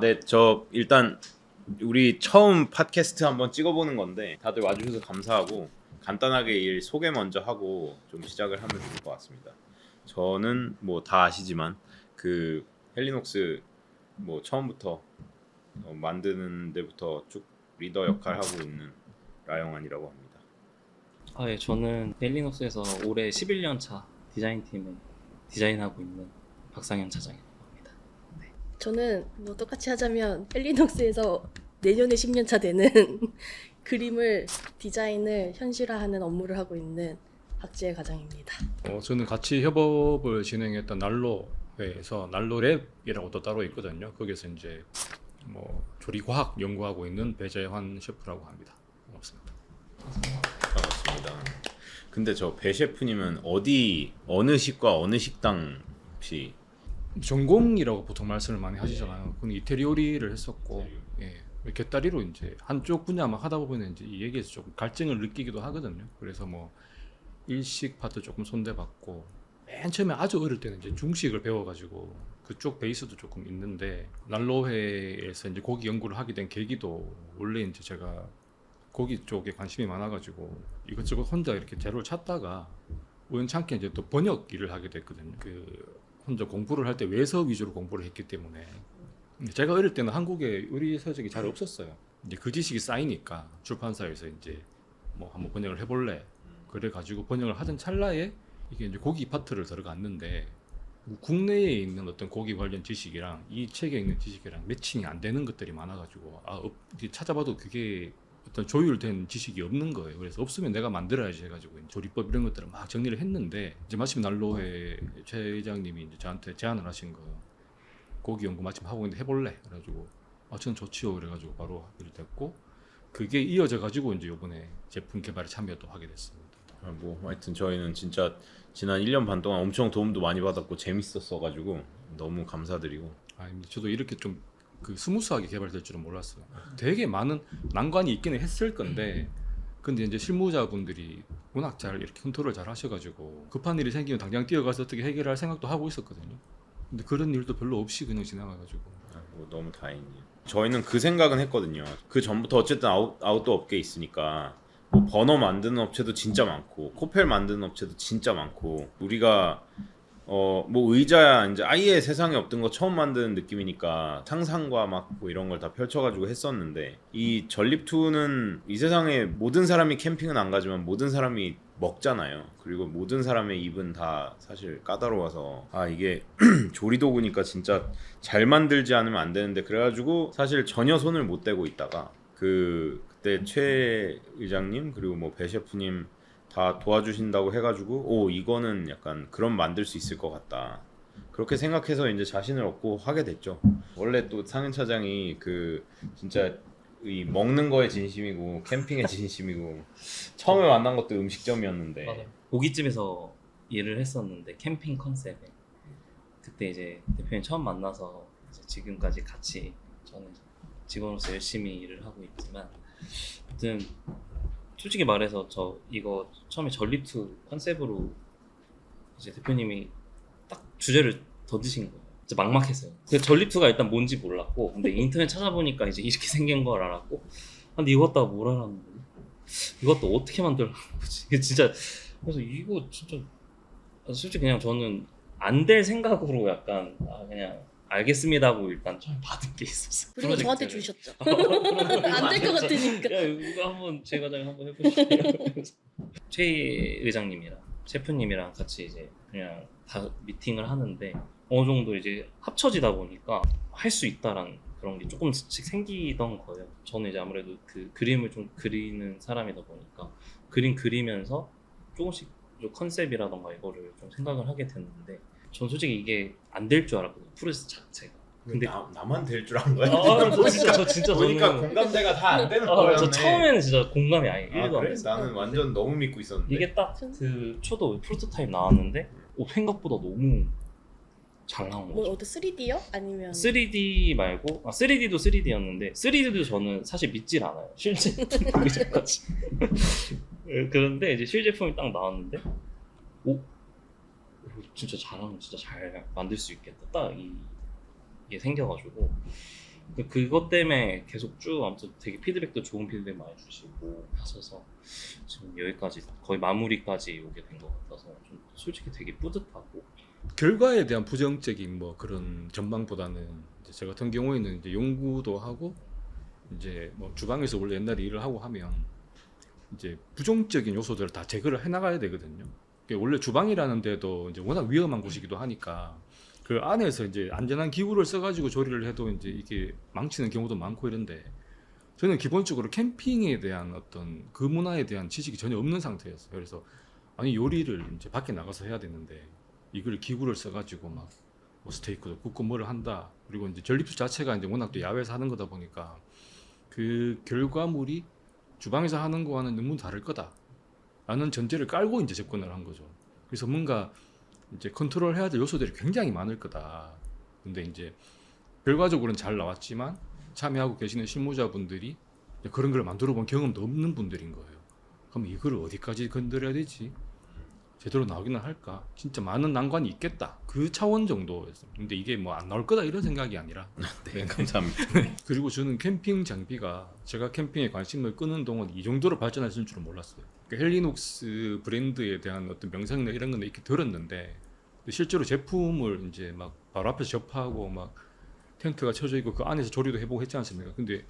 네, 저 일단 우리 처음 팟캐스트 한번 찍어보는 건데 다들 와주셔서 감사하고 간단하게 일 소개 먼저 하고 좀 시작을 하면 좋을 것 같습니다. 저는 뭐 다 아시지만 그 헬리녹스 뭐 처음부터 만드는 데부터 쭉 리더 역할 하고 있는 라영안이라고 합니다. 예, 저는 헬리녹스에서 올해 11년 차 디자인팀을 디자인하고 있는 박상현 차장입니다. 저는 뭐 똑같이 하자면 헬리녹스에서 내년에 10년 차 되는 그림을 디자인을 현실화하는 업무를 하고 있는 박지혜 과장입니다. 저는 같이 협업을 진행했던 난로회에서 난로랩이라고 또 따로 있거든요. 거기서 이제 뭐 조리과학 연구하고 있는 배재환 셰프라고 합니다. 반갑습니다. 반갑습니다. 근데 저 배 셰프님은 어느 식과 어느 식당 혹시 전공이라고 보통 말씀을 많이 하시잖아요. 그건 이태리 요리를 했었고, 예, 곁다리로 이제 한쪽 분야만 하다 보면 이제 이 얘기에서 조금 갈증을 느끼기도 하거든요. 그래서 뭐 일식 파트 조금 손대봤고, 맨 처음에 아주 어릴 때는 이제 중식을 배워가지고 그쪽 베이스도 조금 있는데 난로회에서 이제 고기 연구를 하게 된 계기도 원래 이제 제가 고기 쪽에 관심이 많아가지고 이것저것 혼자 이렇게 재료를 찾다가 우연찮게 이제 또 번역 일을 하게 됐거든요. 혼자 공부를 할 때 외서 위주로 공부를 했기 때문에 제가 어릴 때는 한국에 요리 서적이 잘 없었어요. 이제 그 지식이 쌓이니까 출판사에서 이제 뭐 한번 번역을 해볼래 그래 가지고 번역을 하던 찰나에 이게 이제 고기 파트를 들어갔는데 국내에 있는 어떤 고기 관련 지식이랑 이 책에 있는 지식이랑 매칭이 안 되는 것들이 많아가지고 찾아봐도 그게 어떤 조율된 지식이 없는 거예요. 그래서 없으면 내가 만들어야지 해가지고 조리법 이런 것들을 막 정리를 했는데 이제 마침 난로회 최 회장님이 이제 저한테 제안을 하신 거 고기 연구 마침 하고 있는데 해볼래? 그래가지고 저는 좋지요. 그래가지고 바로 하기로 됐고 그게 이어져 가지고 이제 이번에 제품 개발에 참여도 하게 됐습니다. 뭐 하여튼 저희는 진짜 지난 1년 반 동안 엄청 도움도 많이 받았고 재밌었어가지고 너무 감사드리고 저도 이렇게 좀 스무스하게 개발될 줄은 몰랐어요. 되게 많은 난관이 있기는 했을 건데 근데 이제 실무자분들이 워낙 잘 이렇게 컨트롤을 잘 하셔가지고 급한 일이 생기면 당장 뛰어가서 어떻게 해결할 생각도 하고 있었거든요. 근데 그런 일도 별로 없이 그냥 지나가가지고 너무 다행이에요. 저희는 그 생각은 했거든요. 그 전부터 어쨌든 아웃도어 업계에 있으니까 뭐 버너 만드는 업체도 진짜 많고 코펠 만드는 업체도 진짜 많고 우리가 뭐 의자야 이제 아예 세상에 없던 거 처음 만드는 느낌이니까 상상과 막 뭐 이런 걸 다 펼쳐가지고 했었는데 이 전립투는 이 세상에 모든 사람이 캠핑은 안 가지만 모든 사람이 먹잖아요. 그리고 모든 사람의 입은 다 사실 까다로워서 이게 조리도구니까 진짜 잘 만들지 않으면 안 되는데 그래가지고 사실 전혀 손을 못 대고 있다가 그때 최 의장님 그리고 뭐 배 셰프님 다 도와주신다고 해가지고 이거는 약간 그럼 만들 수 있을 것 같다 그렇게 생각해서 이제 자신을 얻고 하게 됐죠. 원래 또 상현 차장이 진짜 이 먹는 거에 진심이고 캠핑에 진심이고 처음에 만난 것도 음식점이었는데 맞아요. 고깃집에서 일을 했었는데 캠핑 컨셉에 그때 이제 대표님 처음 만나서 이제 지금까지 같이 저는 직원으로서 열심히 일을 하고 있지만 아무튼 솔직히 말해서 저 이거 처음에 전립투 컨셉으로 이제 대표님이 딱 주제를 던지신 거예요. 진짜 막막했어요. 그 전립투가 일단 뭔지 몰랐고 근데 인터넷 찾아보니까 이제 이렇게 생긴 걸 알았고 근데 이거 갖다가 뭘 알았는데 이것도 어떻게 만들라는 거지? 진짜 그래서 이거 진짜 솔직히 그냥 저는 안 될 생각으로 약간 그냥 알겠습니다 하고 일단 처음 받은 게 있었어요. 그리고 저한테 주셨죠. 안 될 것 같으니까. 야 이거 한번 제 과장님 한번 해보시죠. 최 의장님이랑 셰프님이랑 같이 이제 그냥 다 미팅을 하는데 어느 정도 이제 합쳐지다 보니까 할 수 있다라는 그런 게 조금씩 생기던 거예요. 저는 이제 아무래도 그 그림을 좀 그리는 사람이다 보니까 그림 그리면서 조금씩 컨셉이라던가 이거를 좀 생각을 하게 됐는데 전 솔직히 이게 안 될 줄 알았거든요. 프로세스 자체가. 근데 나만 될 줄 안 거야? 진짜 진짜 보니까 저는 공감대가 다 안 되는 거였네. 저 처음에는 진짜 공감이 아예 1도 안 그래? 됐어요. 나는 완전 너무 믿고 있었는데 이게 딱 그 초도 프로토타입 나왔는데 생각보다 너무 잘 나온 뭐 거죠. 어디 3D요? 아니면 3D 말고 3D도 3D였는데 3D도 저는 사실 믿질 않아요. 실제 보기 전까지. 그런데 이제 실제품이 딱 나왔는데 진짜 잘하면 진짜 잘 만들 수 있겠다. 딱 이게 생겨가지고 그것 때문에 계속 쭉 아무튼 되게 피드백도 좋은 피드백 많이 주시고 하셔서 지금 여기까지 거의 마무리까지 오게 된 것 같아서 좀 솔직히 되게 뿌듯하고. 결과에 대한 부정적인 뭐 그런 전망보다는 이제 저 같은 경우에는 이제 연구도 하고 이제 뭐 주방에서 원래 옛날에 일을 하고 하면 이제 부정적인 요소들을 다 제거를 해나가야 되거든요. 원래 주방이라는 데도 이제 워낙 위험한 곳이기도 하니까 그 안에서 이제 안전한 기구를 써가지고 조리를 해도 이제 이게 망치는 경우도 많고 이런데 저는 기본적으로 캠핑에 대한 어떤 그 문화에 대한 지식이 전혀 없는 상태였어요. 그래서 아니 요리를 이제 밖에 나가서 해야 되는데 이걸 기구를 써가지고 막 뭐 스테이크도 굽고 뭐를 한다. 그리고 이제 전립수 자체가 이제 워낙 또 야외에서 하는 거다 보니까 그 결과물이 주방에서 하는 거와는 너무 다를 거다라는 전제를 깔고 이제 접근을 한 거죠. 그래서 뭔가 이제 컨트롤해야 될 요소들이 굉장히 많을 거다. 근데 이제 결과적으로는 잘 나왔지만 참여하고 계시는 실무자분들이 그런 걸 만들어 본 경험도 없는 분들인 거예요. 그럼 이걸 어디까지 건드려야 되지? 제대로 나오기는 할까? 진짜 많은 난관이 있겠다. 그 차원 정도였어요. 근데 이게 뭐 안 나올 거다 이런 생각이 아니라. 네, 감사합니다. 그리고 저는 캠핑 장비가 제가 캠핑에 관심을 끄는 동안 이 정도로 발전했을 줄은 몰랐어요. 그러니까 헬리녹스 브랜드에 대한 어떤 명성이나 이런 건 이렇게 들었는데 실제로 제품을 이제 막 바로 앞에서 접하고 막 텐트가 쳐져 있고 그 안에서 조리도 해보고 했지 않습니까? 근데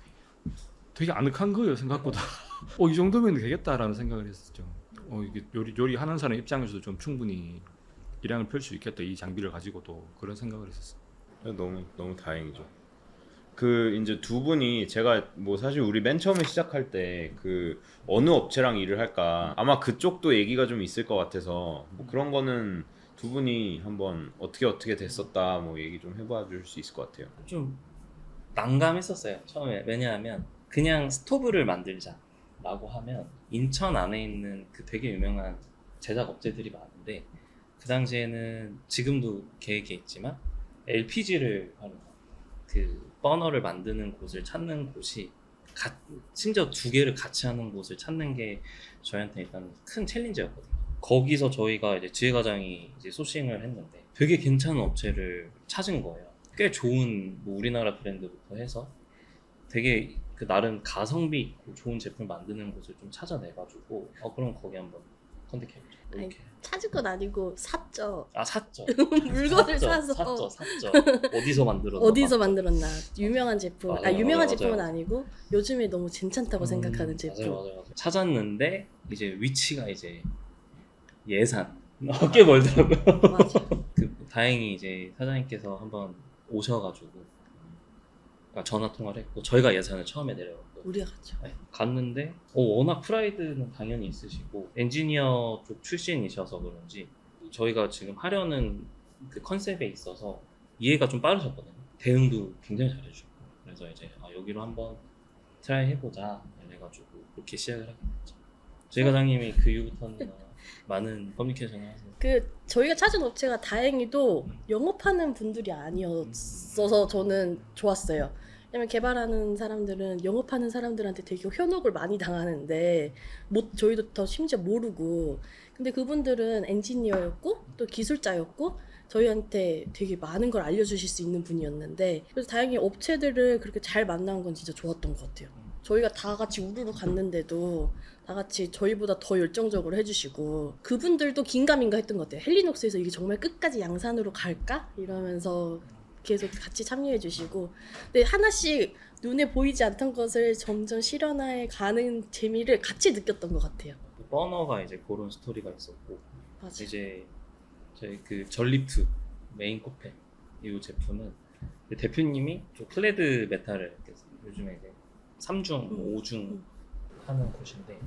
되게 아늑한 거예요 생각보다. 이 정도면 되겠다라는 생각을 했었죠. 이게 요리 하는 사람 입장에서도 좀 충분히 일량을 펼 수 있겠다 이 장비를 가지고도 그런 생각을 했었어요. 너무 다행이죠. 그 이제 두 분이 제가 뭐 사실 우리 맨 처음에 시작할 때 그 어느 업체랑 일을 할까 아마 그쪽도 얘기가 좀 있을 것 같아서 뭐 그런 거는 두 분이 한번 어떻게 됐었다 뭐 얘기 좀 해봐 줄 수 있을 것 같아요. 좀 난감했었어요 처음에. 왜냐하면 그냥 스토브를 만들자라고 하면 인천 안에 있는 그 되게 유명한 제작 업체들이 많은데 그 당시에는 지금도 계획에 있지만 LPG를 활용한 그 버너를 만드는 곳을 찾는 곳이 심지어 두 개를 같이 하는 곳을 찾는 게 저희한테 일단 큰 챌린지였거든요. 거기서 저희가 이제 지혜과장이 이제 소싱을 했는데 되게 괜찮은 업체를 찾은 거예요. 꽤 좋은 뭐 우리나라 브랜드부터 해서 되게 그 나름 가성비 있고 좋은 제품 만드는 곳을 좀 찾아내가지고 그럼 거기 한번 컨택해보자. 아니, 이렇게. 찾을 건 아니고 샀죠. 샀죠. 물건을 샀죠. 사서 샀죠. 어디서 만들었나? 어디서 만들었나 유명한 제품 유명한 맞아요. 제품은 아니고 요즘에 너무 괜찮다고 생각하는 제품. 맞아요. 찾았는데 이제 위치가 이제 예산 꽤 멀더라고요. 맞아. 다행히 이제 사장님께서 한번 오셔가지고 전화 통화를 했고 저희가 예산을 처음에 내려갔고 우리가 갔죠. 네, 갔는데 워낙 프라이드는 당연히 있으시고 엔지니어 쪽 출신이셔서 그런지 저희가 지금 하려는 그 컨셉에 있어서 이해가 좀 빠르셨거든요. 대응도 굉장히 잘해주셨고 그래서 이제 여기로 한번 트라이 해보자 이래가지고 그렇게 시작을 하게 됐죠. 저희 과장님이 그 이후부터는 많은 커뮤니케이션을 하세요. 저희가 찾은 업체가 다행히도 영업하는 분들이 아니었어서 저는 좋았어요. 왜냐면 개발하는 사람들은 영업하는 사람들한테 되게 현혹을 많이 당하는데 저희도 더 심지어 모르고 근데 그분들은 엔지니어였고 또 기술자였고 저희한테 되게 많은 걸 알려주실 수 있는 분이었는데 그래서 다행히 업체들을 그렇게 잘 만난 건 진짜 좋았던 것 같아요. 저희가 다 같이 우르르 갔는데도 다 같이 저희보다 더 열정적으로 해주시고 그분들도 긴가민가 했던 것 같아요. 헬리녹스에서 이게 정말 끝까지 양산으로 갈까? 이러면서 계속 같이 참여해 주시고 근데 하나씩 눈에 보이지 않던 것을 점점 실현해 가는 재미를 같이 느꼈던 것 같아요. 버너가 이제 그런 스토리가 있었고 맞아. 이제 저희 그 전립투 메인 코페 이 제품은 대표님이 좀 클레드 메탈을 요즘에 이제 3중, 5중 하는 곳인데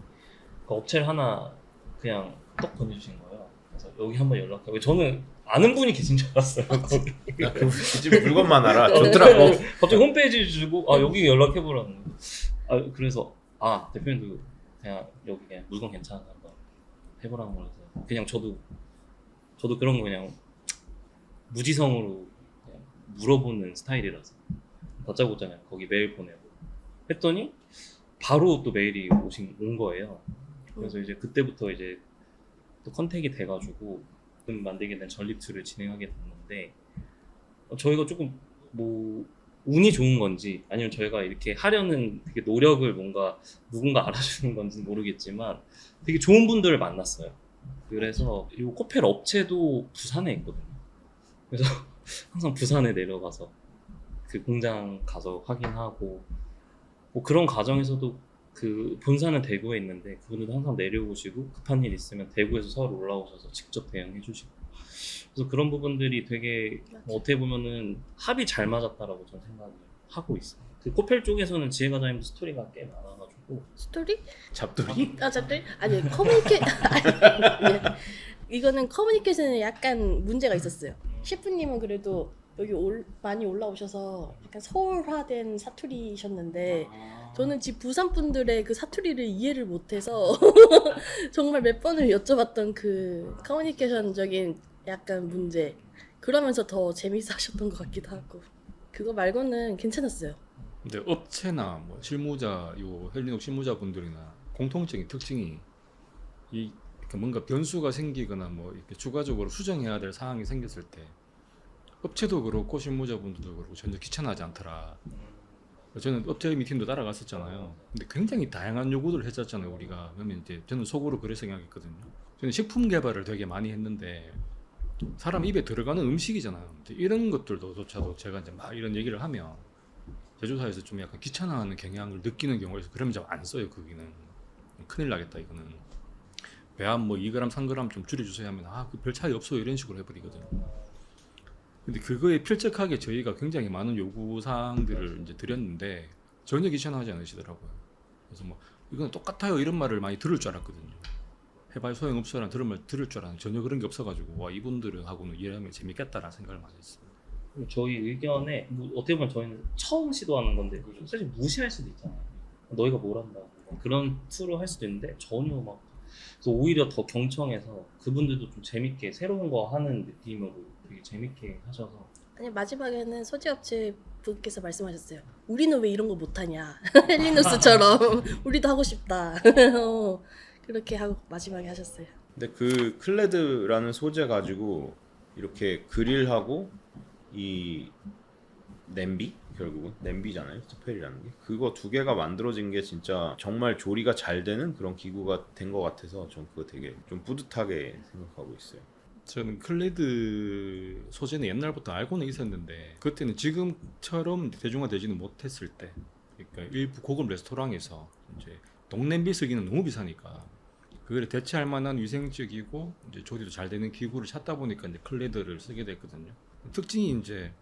그 업체를 하나 그냥 떡 보내주신 거예요. 그래서 여기 한번 연락하고 저는 아는 분이 계신 줄 알았어요. 거기. 그 집 물건만 알아. 좋더라고. 갑자기 홈페이지 주고 여기 연락해보라는 거예요. 그래서 대표님도 그냥 여기 그냥 물건 괜찮아 한번 해보라는 거라서 그냥 저도 그런 거 그냥 무지성으로 그냥 물어보는 스타일이라서 다짜고짜냐 거기 메일 보내고 했더니 바로 또 메일이 온 거예요. 그래서 이제 그때부터 이제 또 컨택이 돼가지고 만들게 된 전립2를 진행하게 됐는데 저희가 조금 뭐 운이 좋은 건지 아니면 저희가 이렇게 하려는 되게 노력을 뭔가 누군가 알아주는 건지는 모르겠지만 되게 좋은 분들을 만났어요. 그래서 이 코펠 업체도 부산에 있거든요. 그래서 항상 부산에 내려가서 그 공장 가서 확인하고 뭐 그런 과정에서도 그 본사는 대구에 있는데 그분들도 항상 내려오시고 급한 일 있으면 대구에서 서울 올라오셔서 직접 대응해 주시고 그래서 그런 부분들이 되게 뭐 어떻게 보면은 합이 잘 맞았다라고 저는 생각을 하고 있어요. 그 코펠 쪽에서는 지혜 과장님도 스토리가 꽤 많아가지고 스토리? 잡돌이? 잡들? 아니 아니, 이거는 커뮤니케이션에 약간 문제가 있었어요. 셰프님은 그래도 여기 많이 올라오셔서 약간 서울화된 사투리셨는데 저는 집 부산 분들의 그 사투리를 이해를 못해서 정말 몇 번을 여쭤봤던 그 커뮤니케이션적인 약간 문제. 그러면서 더 재밌어 하셨던 것 같기도 하고. 그거 말고는 괜찮았어요. 근데 업체나 뭐 실무자, 요 헬리녹 실무자분들이나 공통적인 특징이 이 이렇게 뭔가 변수가 생기거나 뭐 이렇게 추가적으로 수정해야 될 상황이 생겼을 때 업체도 그렇고 실무자분들도 그렇고 전혀 귀찮아하지 않더라. 저는 업체 미팅도 따라갔었잖아요. 근데 굉장히 다양한 요구들을 했었잖아요, 우리가. 그러면 이제 저는 속으로 그래 생각했거든요. 저는 식품 개발을 되게 많이 했는데 사람 입에 들어가는 음식이잖아요. 근데 이런 것들도조차도 제가 이제 막 이런 얘기를 하면 제조사에서 좀 약간 귀찮아하는 경향을 느끼는 경우가 있어서 그러면 잘 안 써요. 거기는 큰일 나겠다 이거는. 배합 뭐 2g, 3g 좀 줄여주세요 하면 그 별 차이 없어요 이런 식으로 해버리거든요. 근데 그거에 필적하게 저희가 굉장히 많은 요구사항들을 이제 드렸는데 전혀 귀찮아하지 않으시더라고요. 그래서 뭐 이건 똑같아요 이런 말을 많이 들을 줄 알았거든요. 해봐야 소용없어라는 들을 줄 알았는데 전혀 그런 게 없어가지고 와 이분들하고는 일하면 재밌겠다라는 생각을 많이 했습니다. 저희 의견에 뭐 어떻게 보면 저희는 처음 시도하는 건데 사실 무시할 수도 있잖아요. 너희가 뭘 한다고 그런 투로 할 수도 있는데 전혀 막 그래서 오히려 더 경청해서 그분들도 좀 재밌게 새로운 거 하는 느낌으로 되게 재밌게 하셔서 아니 마지막에는 소재업체 분께서 말씀하셨어요. 우리는 왜 이런 거 못하냐. 헬리누스처럼 우리도 하고 싶다. 그렇게 하고 마지막에 하셨어요. 근데 그 클레드라는 소재 가지고 이렇게 그릴하고 이 냄비? 결국은 냄비잖아요 스펠이라는 게 그거 두 개가 만들어진 게 진짜 정말 조리가 잘 되는 그런 기구가 된 것 같아서 전 그거 되게 좀 뿌듯하게 생각하고 있어요. 저는 클레드 소재는 옛날부터 알고는 있었는데 그때는 지금처럼 대중화되지는 못했을 때 그러니까 일부 고급 레스토랑에서 이제 동냄비 쓰기는 너무 비싸니까 그걸 대체할 만한 위생적이고 이제 조리도 잘 되는 기구를 찾다 보니까 이제 클레드를 쓰게 됐거든요. 특징이 이제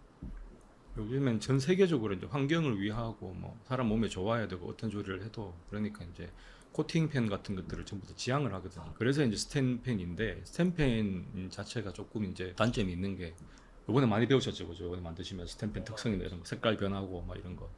요즘엔 전 세계적으로 이제 환경을 위하고 뭐 사람 몸에 좋아야 되고 어떤 조리를 해도 그러니까 이제 코팅팬 같은 것들을 전부 다 지향을 하거든요. 그래서 이제 스텐팬인데 스텐팬 자체가 조금 이제 단점이 있는 게 이번에 많이 배우셨죠, 그죠? 이번에 만드시면서 스텐팬 특성이나 이런 거 색깔 변하고 막 이런 거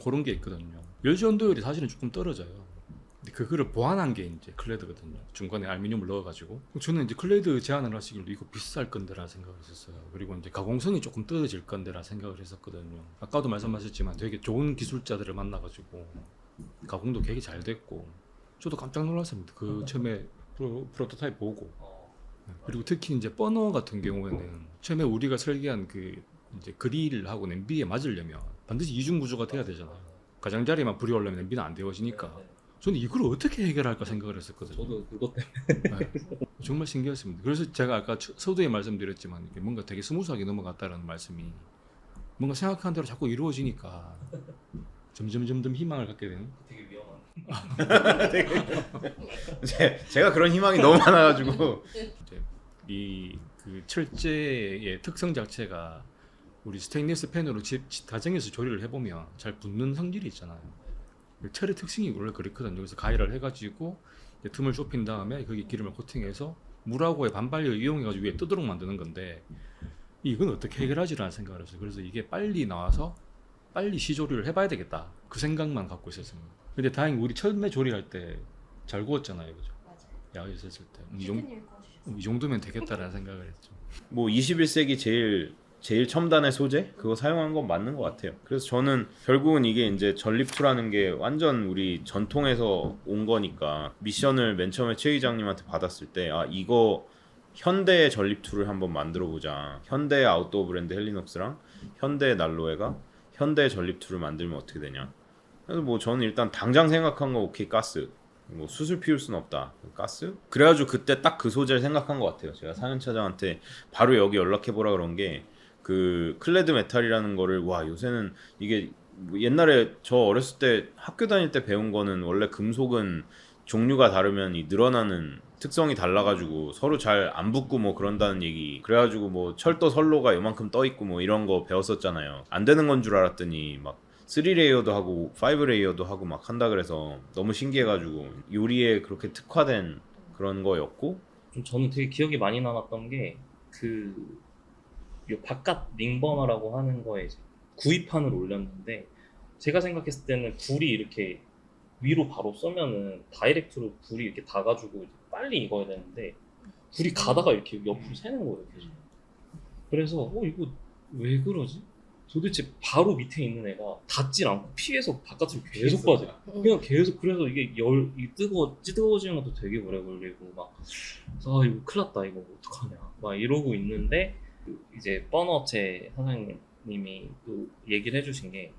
그런 게 있거든요. 열전도율이 사실은 조금 떨어져요. 근데 그거를 보완한 게 이제 클레드거든요. 중간에 알루미늄을 넣어가지고 저는 이제 클레드 제안을 하시길래 이거 비쌀 건데라 생각을 했었어요. 그리고 이제 가공성이 조금 떨어질 건데라 생각을 했었거든요. 아까도 말씀하셨지만 되게 좋은 기술자들을 만나가지고 가공도 되게 잘 됐고 저도 깜짝 놀랐습니다. 그 처음에 프로토타입 보고 그리고 특히 이제 버너 같은 경우에는 처음에 우리가 설계한 그 이제 그릴하고 냄비에 맞으려면 반드시 이중 구조가 돼야 되잖아요. 가장자리만 불이 올라면 냄비는 안 데워지니까 저는 이걸 어떻게 해결할까 생각을 했었거든요. 저도 그것 때문에 정말 신기했습니다. 그래서 제가 아까 서두에 말씀드렸지만 이게 뭔가 되게 스무스하게 넘어갔다라는 말씀이 뭔가 생각한 대로 자꾸 이루어지니까 점점 희망을 갖게 되는. 되게 위험한. 제가 그런 희망이 너무 많아가지고 이제 이 그 철제의 특성 자체가 우리 스테인리스 팬으로 가정에서 조리를 해보면 잘 붙는 성질이 있잖아요. 철의 특징이 원래 그렇거든요. 그래서 가위를 해가지고 틈을 좁힌 다음에 거기 기름을 코팅해서 물하고의 반발력을 이용해가지고 위에 뜨도록 만드는 건데 이건 어떻게 해결하지라는 생각을 했어요. 그래서 이게 빨리 나와서 빨리 시조리를 해봐야 되겠다 그 생각만 갖고 있었습니다. 근데 다행히 우리 처음에 조리할 때 잘 구웠잖아요, 그죠? 맞아요. 야외에서 했을 때 이 정도면 되겠다라는 생각을 했죠. 뭐 21세기 제일 첨단의 소재 그거 사용한 건 맞는 것 같아요. 그래서 저는 결국은 이게 이제 전립2라는 게 완전 우리 전통에서 온 거니까 미션을 맨 처음에 최 의장님한테 받았을 때 이거 현대의 전립2를 한번 만들어 보자. 현대의 아웃도어 브랜드 헬리녹스랑 현대의 난로에가 현대의 전립2를 만들면 어떻게 되냐. 그래서 뭐 저는 일단 당장 생각한 거 오케이 가스. 뭐 수술 피울 순 없다. 가스? 그래가지고 그때 딱 그 소재를 생각한 것 같아요. 제가 상현차장한테 바로 여기 연락해보라 그런 게 그 클레드 메탈이라는 거를 와 요새는 이게 뭐 옛날에 저 어렸을 때 학교 다닐 때 배운 거는 원래 금속은 종류가 다르면 이 늘어나는 특성이 달라가지고 서로 잘 안 붙고 뭐 그런다는 얘기. 그래가지고 뭐 철도 선로가 요만큼 떠 있고 뭐 이런 거 배웠었잖아요. 안 되는 건 줄 알았더니 막 3레이어도 하고 5레이어도 하고 막 한다 그래서 너무 신기해가지고 요리에 그렇게 특화된 그런 거였고. 좀 저는 되게 기억이 많이 남았던 게 그 요 바깥 링버너라고 하는 거에 이제 구이판을 올렸는데 제가 생각했을 때는 불이 이렇게 위로 바로 쏘면은 다이렉트로 불이 이렇게 닿아가지고 이제 빨리 익어야 되는데 불이 가다가 이렇게 옆으로 새는 거예요 계속. 그래서 이거 왜 그러지? 도대체 바로 밑에 있는 애가 닿질 않고 피해서 바깥으로 계속 빠져요. 그냥 계속. 그래서 이게 뜨거워지는 것도 되게 오래 걸리고 막 그래서 이거 큰일 났다, 이거 어떡하냐 막 이러고 있는데 이제 버너업체 사장님이 또 얘기를 해주신 게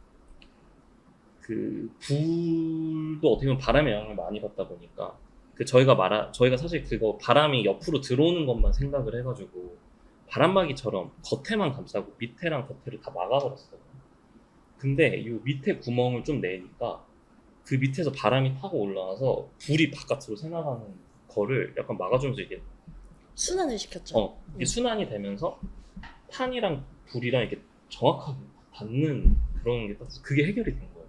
그 불도 어떻게 보면 바람의 영향을 많이 받다 보니까 그 저희가 사실 그거 바람이 옆으로 들어오는 것만 생각을 해가지고 바람막이처럼 겉에만 감싸고 밑에랑 겉에를 다 막아버렸어요. 근데 이 밑에 구멍을 좀 내니까 그 밑에서 바람이 타고 올라와서 불이 바깥으로 새나가는 거를 약간 막아주면서 이게 순환을 시켰죠. 이게 순환이 되면서 탄이랑 불이랑 이렇게 정확하게 닿는 그런 게 딱 그게 해결이 된 거예요.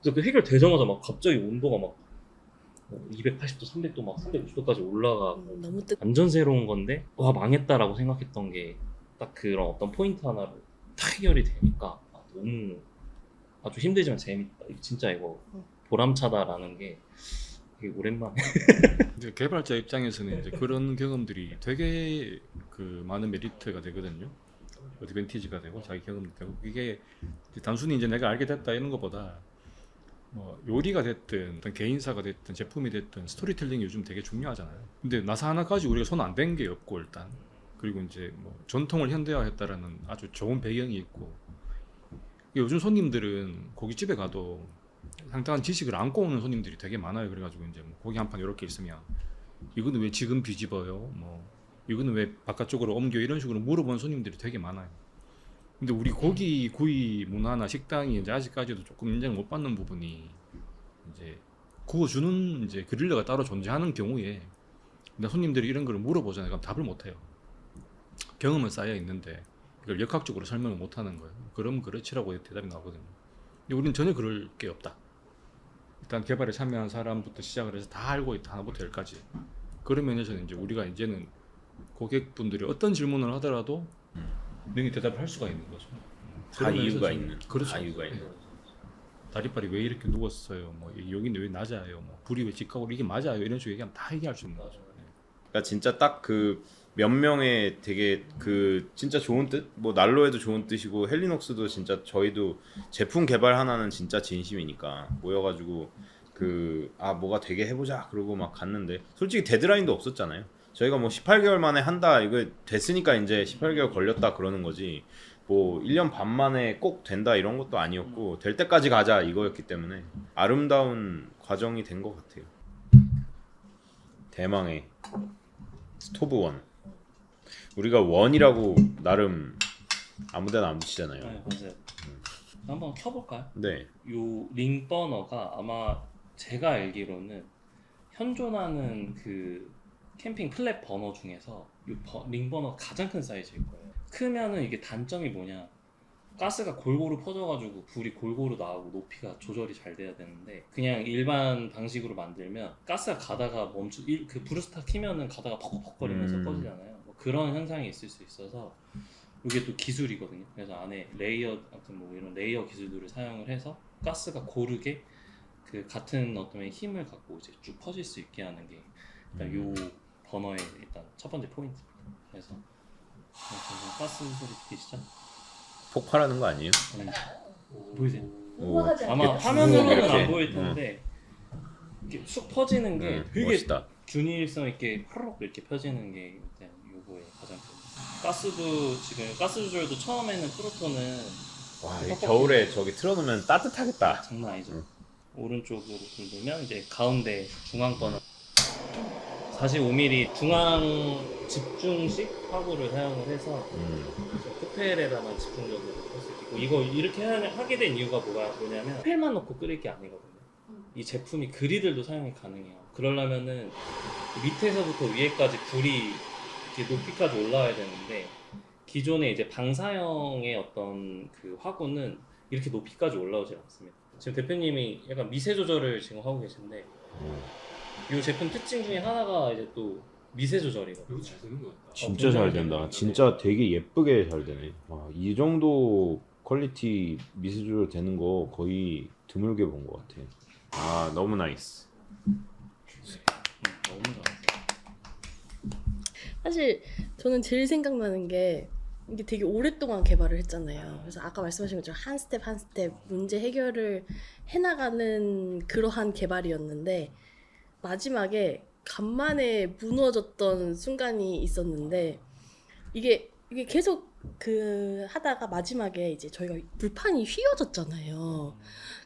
그래서 그 해결되자마자 막 갑자기 온도가 막 280도, 300도, 막 360도까지 올라가고 너무 뜨. 완전 새로운 건데 와 망했다라고 생각했던 게 딱 그런 어떤 포인트 하나로 딱 해결이 되니까 너무 아주 힘들지만 재밌다. 진짜 이거 보람차다라는 게 되게 오랜만에. 이제 개발자 입장에서는 이제 그런 경험들이 되게 그 많은 메리트가 되거든요. 어드밴티지가 되고 자기 경험도 되고 이게 단순히 이제 내가 알게 됐다 이런 것보다 뭐 요리가 됐든 어떤 개인사가 됐든 제품이 됐든 스토리텔링이 요즘 되게 중요하잖아요. 근데 나사 하나까지 우리가 손 안 댄 게 없고 일단 그리고 이제 뭐 전통을 현대화했다라는 아주 좋은 배경이 있고 요즘 손님들은 고깃집에 가도 상당한 지식을 안고 오는 손님들이 되게 많아요. 그래가지고 이제 뭐 고기 한 판 이렇게 있으면 이거는 왜 지금 뒤집어요? 뭐 이거는 왜 바깥쪽으로 옮겨? 이런 식으로 물어보는 손님들이 되게 많아요. 근데 우리 고기 구이 문화나 식당이 이제 아직까지도 조금 인정을 못 받는 부분이 이제 구워주는 이제 그릴러가 따로 존재하는 경우에 근데 손님들이 이런 걸 물어보잖아요. 그럼 답을 못 해요. 경험은 쌓여 있는데 이걸 역학적으로 설명을 못 하는 거예요. 그럼 그렇지라고 대답이 나오거든요. 근데 우리는 전혀 그럴 게 없다. 일단 개발에 참여한 사람부터 시작을 해서 다 알고 있다. 하나부터 열까지. 그런 면에서는 이제 우리가 이제는 고객분들이 어떤 질문을 하더라도 능히 대답을 할 수가 있는 거죠. 다 이유가 있는. 그렇죠. 다 이유가 있는. 다리빨이 왜 이렇게 누웠어요? 뭐 여기는 왜 낮아요? 뭐 불이 왜 직각으로 이게 맞아요? 이런 식으로 얘기하면 다 얘기할 수 있는 거죠. 그러니까 진짜 딱 그 몇 명의 되게 그 진짜 좋은 뜻? 뭐 난로에도 좋은 뜻이고 헬리녹스도 진짜 저희도 제품 개발 하나는 진짜 진심이니까 모여가지고 뭐가 되게 해보자 그러고 막 갔는데 솔직히 데드라인도 없었잖아요. 저희가 뭐 18개월 만에 한다 이거 됐으니까 이제 18개월 걸렸다 그러는 거지 뭐 1년 반 만에 꼭 된다 이런 것도 아니었고 될 때까지 가자 이거였기 때문에 아름다운 과정이 된 것 같아요. 대망의 스토브 원. 우리가 원이라고 나름 아무데나 안 붙이잖아요. 네, 맞아요. 한번 켜볼까요? 네. 요 링버너가 아마 제가 알기로는 현존하는 그 캠핑 플랫 버너 중에서 링버너 가장 큰 사이즈일 거예요. 크면은 이게 단점이 뭐냐? 가스가 골고루 퍼져가지고 불이 골고루 나오고 높이가 조절이 잘 돼야 되는데 그냥 일반 방식으로 만들면 가스가 가다가 그 브루스타 키면은 가다가 퍽퍽거리면서 꺼지잖아요. 뭐 그런 현상이 있을 수 있어서 이게 또 기술이거든요. 그래서 안에 레이어 같은 뭐 이런 레이어 기술들을 사용을 해서 가스가 고르게 그 같은 어떤 힘을 갖고 이제 쭉 퍼질 수 있게 하는 게 일단 요 버너의 일단 첫 번째 포인트입니다. 그래서 가스 소리 들리시죠? 폭발하는 거 아니에요? 보이세요? 오, 아마 이렇게 화면으로는 이렇게. 안 보일 텐데 이렇게 쑥 퍼지는 게 되게 멋있다. 균일성 있게 화록 이렇게 펴지는 게 일단 요거에 가스도 지금 가스 조절도 처음에는 프로토는 와, 이 겨울에 저기 틀어놓으면 따뜻하겠다. 장난 아니죠. 응. 오른쪽으로 돌리면 이제 가운데 중앙 거는 45mm 중앙 집중식 화구를 사용을 해서 코펠에다만 집중적으로 할 수 있고, 이거 이렇게 하게 된 이유가 뭐냐면 코펠만 넣고 끓일 게 아니거든요. 이 제품이 그리들도 사용이 가능해요. 그러려면은 밑에서부터 위에까지 불이 이렇게 높이까지 올라와야 되는데, 기존의 이제 방사형의 어떤 그 화구는 이렇게 높이까지 올라오지 않습니다. 지금 대표님이 약간 미세 조절을 지금 하고 계신데, 이 제품 특징 중에 하나가 이제 또 미세 조절이거든요. 잘 되는 것 같다. 진짜 잘 된다. 진짜 되게 예쁘게 잘 되네. 와, 이 정도 퀄리티 미세 조절 되는 거 거의 드물게 본 것 같아. 아, 너무 나이스. 너무 좋았어요. 사실 저는 제일 생각나는 게 이게 되게 오랫동안 개발을 했잖아요. 그래서 아까 말씀하신 것처럼 한 스텝 한 스텝 문제 해결을 해나가는 그러한 개발이었는데, 마지막에 간만에 무너졌던 순간이 있었는데, 이게 계속 그 하다가 마지막에 이제 저희가 불판이 휘어졌잖아요.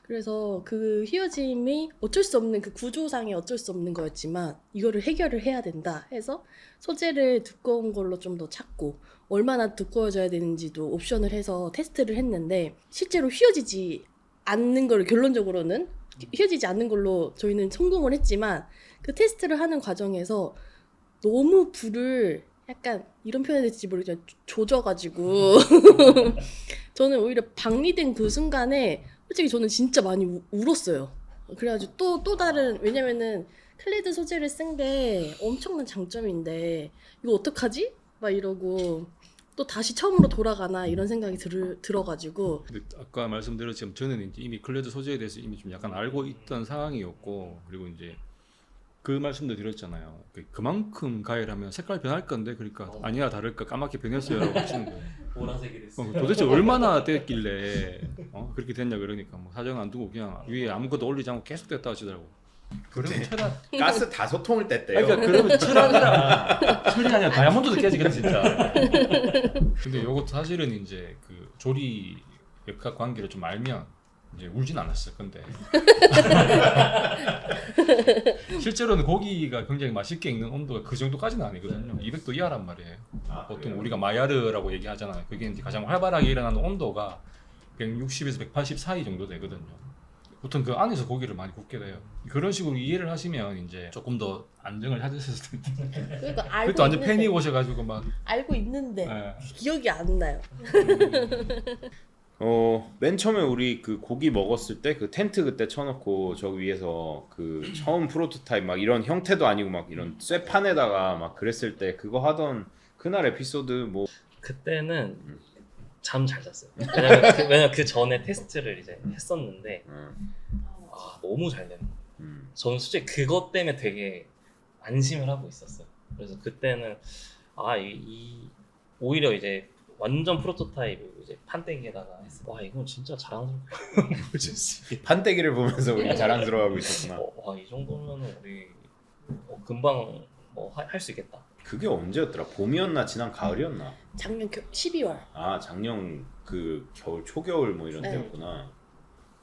그래서 그 휘어짐이 어쩔 수 없는, 그 구조상에 어쩔 수 없는 거였지만 이거를 해결을 해야 된다 해서 소재를 두꺼운 걸로 좀 더 찾고, 얼마나 두꺼워져야 되는지도 옵션을 해서 테스트를 했는데, 실제로 휘어지지 않는 걸, 결론적으로는 휘어지지 않는 걸로 저희는 성공을 했지만, 그 테스트를 하는 과정에서 너무 불을 약간, 이런 표현이 될지 모르겠지만 조져가지고 저는 오히려 방리된 그 순간에 솔직히 저는 진짜 많이 울었어요. 그래가지고 또 다른, 왜냐면은 클레드 소재를 쓴 게 엄청난 장점인데 이거 어떡하지? 막 이러고 또 다시 처음으로 돌아가나 이런 생각이 들어가지고. 근데 아까 말씀드렸지만 저는 이제 이미 클레드 소재에 대해서 이미 좀 약간 알고 있던 상황이었고, 그리고 이제 그 말씀도 드렸잖아요. 그만큼 가열하면 색깔 변할 건데, 그러니까 아니야 다를까 까맣게 변했어요라고 하시는 거예요. 보라색이 됐어요. 도대체 얼마나 됐길래 그렇게 됐냐 그러니까 뭐 사정 안 두고 그냥 위에 아무것도 올리지 않고 계속 됐다 하시더라고. 그러면 철학. 가스 5통을 뗐대요. 그러니까 그러면 철학이라 철이 아니라 다이아몬드도 깨지겠네 진짜. 근데 이것도 사실은 이제 그 조리 역학 관계를 좀 알면 이제 울진 않았을 건데 실제로는 고기가 굉장히 맛있게 익는 온도가 그 정도까지는 아니거든요. 200도 이하란 말이에요. 보통 우리가 마야르라고 얘기하잖아요. 그게 이제 가장 활발하게 일어나는 온도가 160에서 180 사이 정도 되거든요. 보통 그 안에서 고기를 많이 굽게 돼요. 그런 식으로 이해를 하시면 이제 조금 더 안정을 찾으셨을 텐데. 그러니까 알고 그것도 완전 있는데, 팬이 오셔가지고 막. 알고 있는데 예. 기억이 안 나요. 맨 처음에 우리 그 고기 먹었을 때 그 텐트 그때 쳐놓고 저 위에서 그 처음 프로토타입 막 이런 형태도 아니고 막 이런 쇠판에다가 막 그랬을 때 그거 하던 그날 에피소드 뭐. 그때는 잠 잘 잤어요. 왜냐면 그 전에 테스트를 이제 했었는데 너무 잘 되는 거예요. 저는 솔직히 그것 때문에 되게 안심을 하고 있었어요. 그래서 그때는 오히려 이제 완전 프로토타입을 이제 판때기에다가 했어. 와, 이건 진짜 자랑스럽게 보여줄 수 있겠다. 판때기를 보면서 우리 자랑스러워하고 있었구나. 와, 이 정도면 우리 금방 할 수 있겠다. 그게 언제였더라? 봄이었나 지난 가을이었나? 작년 12월. 아, 작년 그 겨울 초겨울 뭐 이런 네. 때였구나.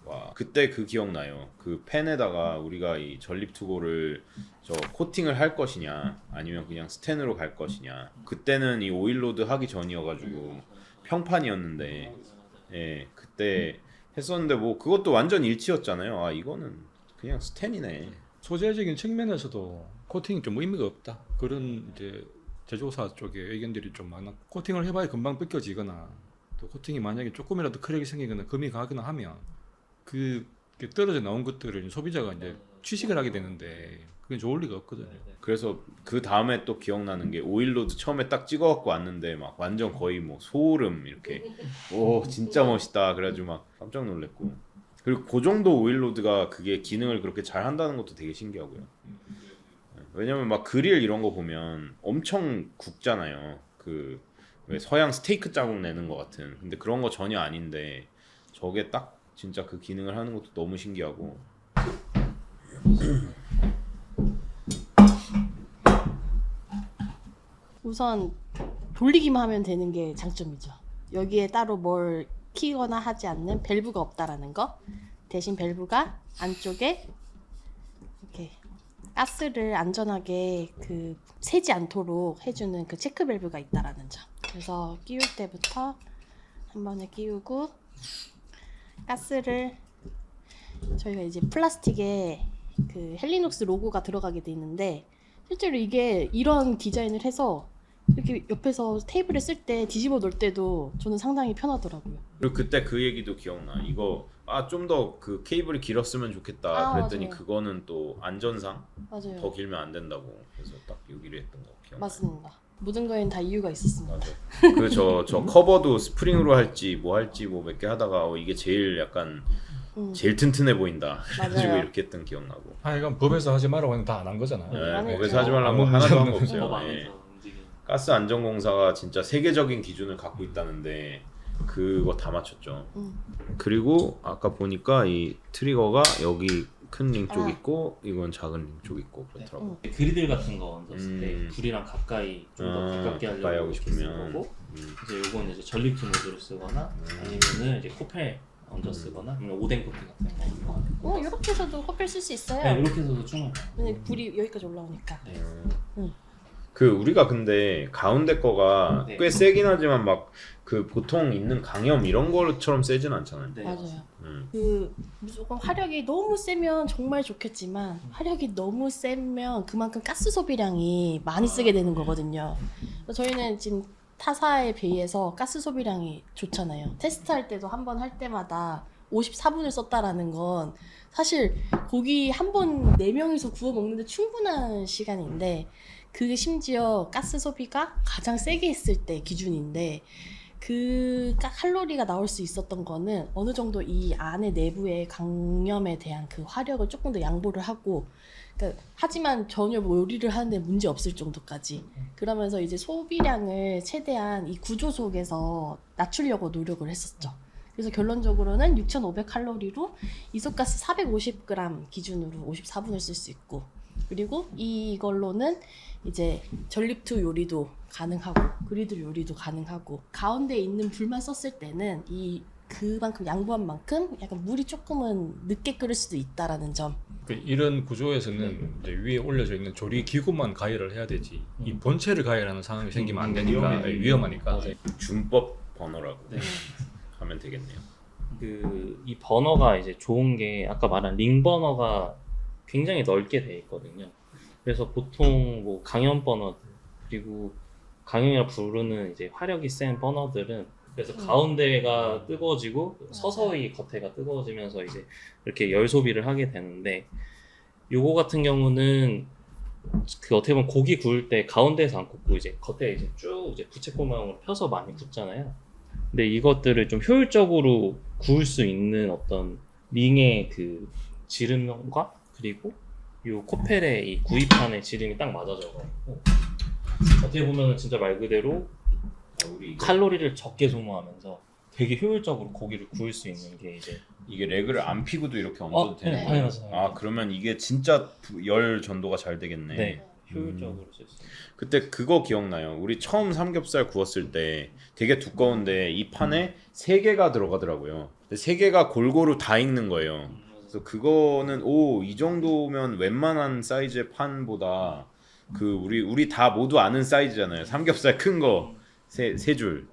와, 그때 그 기억나요. 그 펜에다가 우리가 이 전립투고를 저 코팅을 할 것이냐 아니면 그냥 스텐으로 갈 것이냐. 그때는 이 오일로드 하기 전이어가지고 평판이었는데, 예, 그때 했었는데 뭐 그것도 완전 일치였잖아요. 아, 이거는 그냥 스텐이네. 소재적인 측면에서도 코팅이 좀 의미가 없다. 그런 이제 제조사 쪽에 의견들이 좀 많아. 코팅을 해봐야 금방 벗겨지거나, 또 코팅이 만약에 조금이라도 크랙이 생기거나 금이 가거나 하면 그 떨어져 나온 것들을 소비자가 이제 취식을 하게 되는데 그게 좋을 리가 없거든요. 그래서 그 다음에 또 기억나는 게 오일로드 처음에 딱 찍어갖고 왔는데 막 완전 거의 뭐 소름 이렇게 오 진짜 멋있다 그래가지고 막 깜짝 놀랐고, 그리고 그 정도 오일로드가 그게 기능을 그렇게 잘 한다는 것도 되게 신기하고요. 왜냐면 막 그릴 이런 거 보면 엄청 굵잖아요. 그 왜 서양 스테이크 자국 내는 것 같은. 근데 그런 거 전혀 아닌데 저게 딱 진짜 그 기능을 하는 것도 너무 신기하고. 우선 돌리기만 하면 되는 게 장점이죠. 여기에 따로 뭘 키거나 하지 않는 밸브가 없다라는 거. 대신 밸브가 안쪽에 이렇게 가스를 안전하게 그 새지 않도록 해주는 그 체크 밸브가 있다라는 점. 그래서 끼울 때부터 한 번에 끼우고 가스를 저희가 이제 플라스틱에 그 헬리녹스 로고가 들어가게 돼 있는데 실제로 이게 이런 디자인을 해서 이렇게 옆에서 테이블에 쓸 때 뒤집어 놓을 때도 저는 상당히 편하더라고요. 그리고 그때 그 얘기도 기억나. 이거 좀 더 그 케이블이 길었으면 좋겠다. 그랬더니 맞아요. 그거는 또 안전상 맞아요. 더 길면 안 된다고. 그래서 딱 여기를 했던 거 기억나. 맞습니다. 모든 거에는 다 이유가 있었습니다. 맞아. 그 저 커버도 스프링으로 할지 뭐 몇 개 하다가 이게 제일 약간 제일 튼튼해 보인다. 그래가지고 맞아요. 이렇게 했던 기억나고. 하여간 법에서 하지 말라고 했는데 다 안 한 거잖아요. 네, 안 법에서 했죠. 하지 말라고 아무 하나도 한 거 문제는 없어요. 법 네. 안에서 움직이는. 가스 안전공사가 진짜 세계적인 기준을 갖고 있다는데 그거 다 맞췄죠. 그리고 아까 보니까 이 트리거가 여기 큰 링 쪽 있고 이건 작은 링 쪽 있고 그렇더라고. 그리들 같은 거 얹었을 때 불이랑 가까이 좀 더 가깝게 가까이 하려고 하고 이렇게 싶으면. 쓴 거고 이제 요거는 이제 전립트 모드로 쓰거나 아니면은 이제 코펠 얹어 쓰거나 아니면 오뎅 코피 같은 거. 이렇게 해서도 커피를 쓸 수 있어요. 네, 이렇게 해서도 충분해요. 근데 불이 여기까지 올라오니까. 네. 그 우리가 근데 가운데 거가 네. 꽤 세긴 하지만 막 그 보통 있는 강염 이런 거처럼 세진 않잖아요. 네, 맞아요. 음. 그 무조건 화력이 너무 세면 정말 좋겠지만 화력이 너무 세면 그만큼 가스 소비량이 많이 쓰게 되는 거거든요. 그래서 저희는 지금 타사에 비해서 가스 소비량이 좋잖아요. 테스트할 때도 한 번 할 때마다 54분을 썼다라는 건 사실 고기 한 번 4명이서 구워 먹는데 충분한 시간인데 그게 심지어 가스 소비가 가장 세게 했을 때 기준인데 그 칼로리가 나올 수 있었던 거는 어느 정도 이 안에 내부의 강염에 대한 그 화력을 조금 더 양보를 하고 그러니까 하지만 전혀 뭐 요리를 하는데 문제 없을 정도까지 그러면서 이제 소비량을 최대한 이 구조 속에서 낮추려고 노력을 했었죠. 그래서 결론적으로는 6,500칼로리로 이소가스 450g 기준으로 54분을 쓸 수 있고 그리고 이걸로는 이제 전립투 요리도 가능하고 그리들 요리도 가능하고 가운데 있는 불만 썼을 때는 이 그만큼 양보한 만큼 약간 물이 조금은 늦게 끓을 수도 있다라는 점. 이런 구조에서는 이제 위에 올려져 있는 조리 기구만 가열을 해야 되지 이 본체를 가열하는 상황이 생기면 안 되니까 위험하니까. 맞아요. 준법 버너라고 네. 하면 되겠네요. 이 버너가 이제 좋은 게 아까 말한 링 버너가 굉장히 넓게 돼 있거든요. 그래서 보통 뭐 강연 버너 그리고 강연이라 부르는 이제 화력이 센 버너들은 그래서 가운데가 뜨거워지고 서서히 겉에가 뜨거워지면서 이제 이렇게 열 소비를 하게 되는데 요거 같은 경우는 그 어떻게 보면 고기 구울 때 가운데에서 안 굽고 이제 겉에 이제 쭉 이제 부채꼴 모양으로 펴서 많이 굽잖아요. 근데 이것들을 좀 효율적으로 구울 수 있는 어떤 링의 그 지름과 그리고 요 코펠의 이 구입판의 지름이 딱 맞아져가지고 어떻게 보면 진짜 말 그대로 우리 칼로리를 적게 소모하면서 되게 효율적으로 고기를 구울 수 있는 게 이제 이게 레그를 안 피고도 이렇게 얹어도 되는 네, 거예요? 맞아요. 그러면 이게 진짜 열 전도가 잘 되겠네. 네, 효율적으로 쓸 수 있는. 그때 그거 기억나요? 우리 처음 삼겹살 구웠을 때 되게 두꺼운데 이 판에 3개가 들어가더라고요. 근데 3개가 골고루 다 익는 거예요. 그래서 그거는 이 정도면 웬만한 사이즈의 판보다 그 우리 다 모두 아는 사이즈잖아요. 삼겹살 큰 거 세 줄.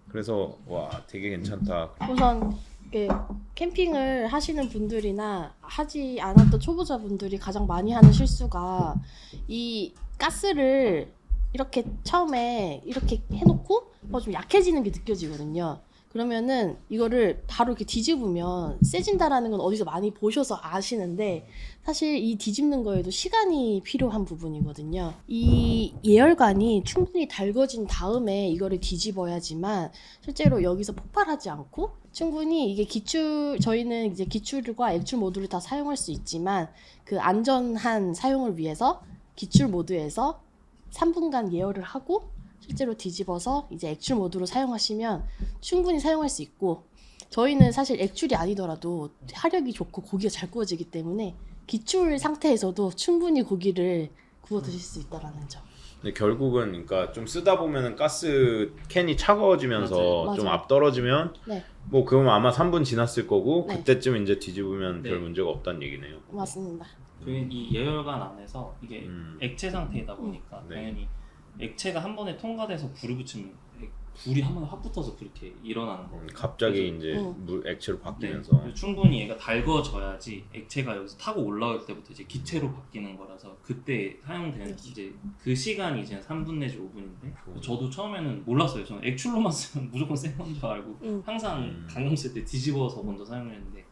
그래서 와 되게 괜찮다. 우선 이렇게 캠핑을 하시는 분들이나 하지 않았던 초보자분들이 가장 많이 하는 실수가 이 가스를 이렇게 처음에 이렇게 해놓고 좀 약해지는 게 느껴지거든요. 그러면은 이거를 바로 이렇게 뒤집으면 세진다라는 건 어디서 많이 보셔서 아시는데 사실 이 뒤집는 거에도 시간이 필요한 부분이거든요. 이 예열관이 충분히 달궈진 다음에 이거를 뒤집어야지만 실제로 여기서 폭발하지 않고 충분히 이게 저희는 이제 기출과 액출 모드를 다 사용할 수 있지만 그 안전한 사용을 위해서 기출 모드에서 3분간 예열을 하고 실제로 뒤집어서 이제 액출 모드로 사용하시면 충분히 사용할 수 있고 저희는 사실 액출이 아니더라도 화력이 좋고 고기가 잘 구워지기 때문에 기출 상태에서도 충분히 고기를 구워 드실 수 있다라는 점. 근데 결국은 그러니까 좀 쓰다 보면은 가스 캔이 차가워지면서 맞아요. 좀 맞아요. 앞 떨어지면 네. 뭐 그러면 아마 3분 지났을 거고 네. 그때쯤 이제 뒤집으면 네. 별 문제가 없다는 얘기네요. 맞습니다. 저희 이 예열관 안에서 이게 액체 상태이다 보니까 네. 당연히 액체가 한 번에 통과돼서 불을 붙이면 불이 한 번에 확 붙어서 그렇게 일어나는 거예요. 갑자기 그래서- 이제 음. 물 액체로 네, 바뀌면서 그래서 충분히 얘가 달궈져야지 액체가 여기서 타고 올라올 때부터 이제 기체로 바뀌는 거라서 그때 사용되는 이제 그 시간이 이제 3분 내지 5분인데 저도 처음에는 몰랐어요. 저는 액출로만 쓰면 무조건 센 건 줄 알고 항상 강염 쓸 때 뒤집어서 먼저 사용했는데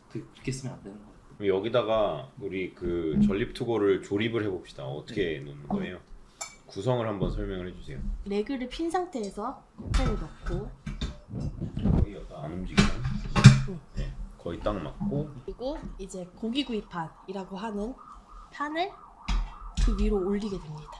그렇게 쓰면 안 되는 거예요. 그럼 여기다가 우리 그 전립 투고를 조립을 해봅시다. 어떻게 놓는 거예요? 구성을 한번 설명을 해주세요. 레그를 핀 상태에서 코펠을 넣고 거의 안 움직이네. 응. 네, 거의 딱 맞고 그리고 이제 고기구이판이라고 하는 판을 그 위로 올리게 됩니다.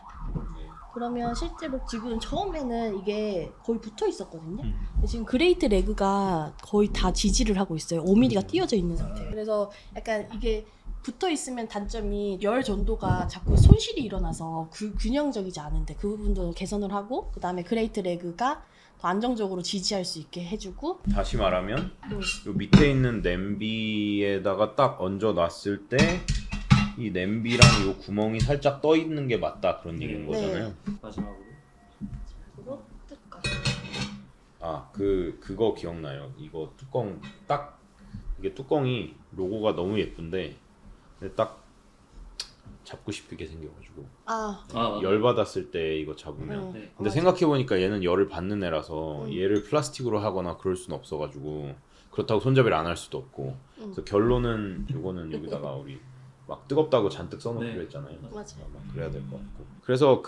네. 그러면 실제로 지금 처음에는 이게 거의 붙어 있었거든요. 근데 지금 그레이트 레그가 거의 다 지지를 하고 있어요. 5mm가 띄어져 있는 상태. 그래서 약간 이게 붙어 있으면 단점이 열 전도가 자꾸 손실이 일어나서 균형적이지 않은데 그 부분도 개선을 하고 그 다음에 그레이트 레그가 더 안정적으로 지지할 수 있게 해주고 다시 말하면 음. 요 밑에 있는 냄비에다가 딱 얹어 놨을 때 이 냄비랑 요 구멍이 살짝 떠 있는 게 맞다 그런 얘기인 네. 거잖아요. 마지막으로 그리고 뚜껑. 아, 그거 기억나요. 이거 뚜껑 딱 이게 뚜껑이 로고가 너무 예쁜데 근데 딱 잡고 싶게 생겨가지고 맞아. 열 받았을 때 이거 잡으면. 네. 근데 생각해 보니까 얘는 열을 받는 애라서 음. 얘를 플라스틱으로 하거나 그럴 수는 없어가지고 그렇다고 손잡이를 안 할 수도 없고. 그래서 결론은 이거는 여기다가 우리 막 뜨겁다고 잔뜩 써놓기로 네. 했잖아요. 맞아. 막 그래야 될 것 같고. 그래서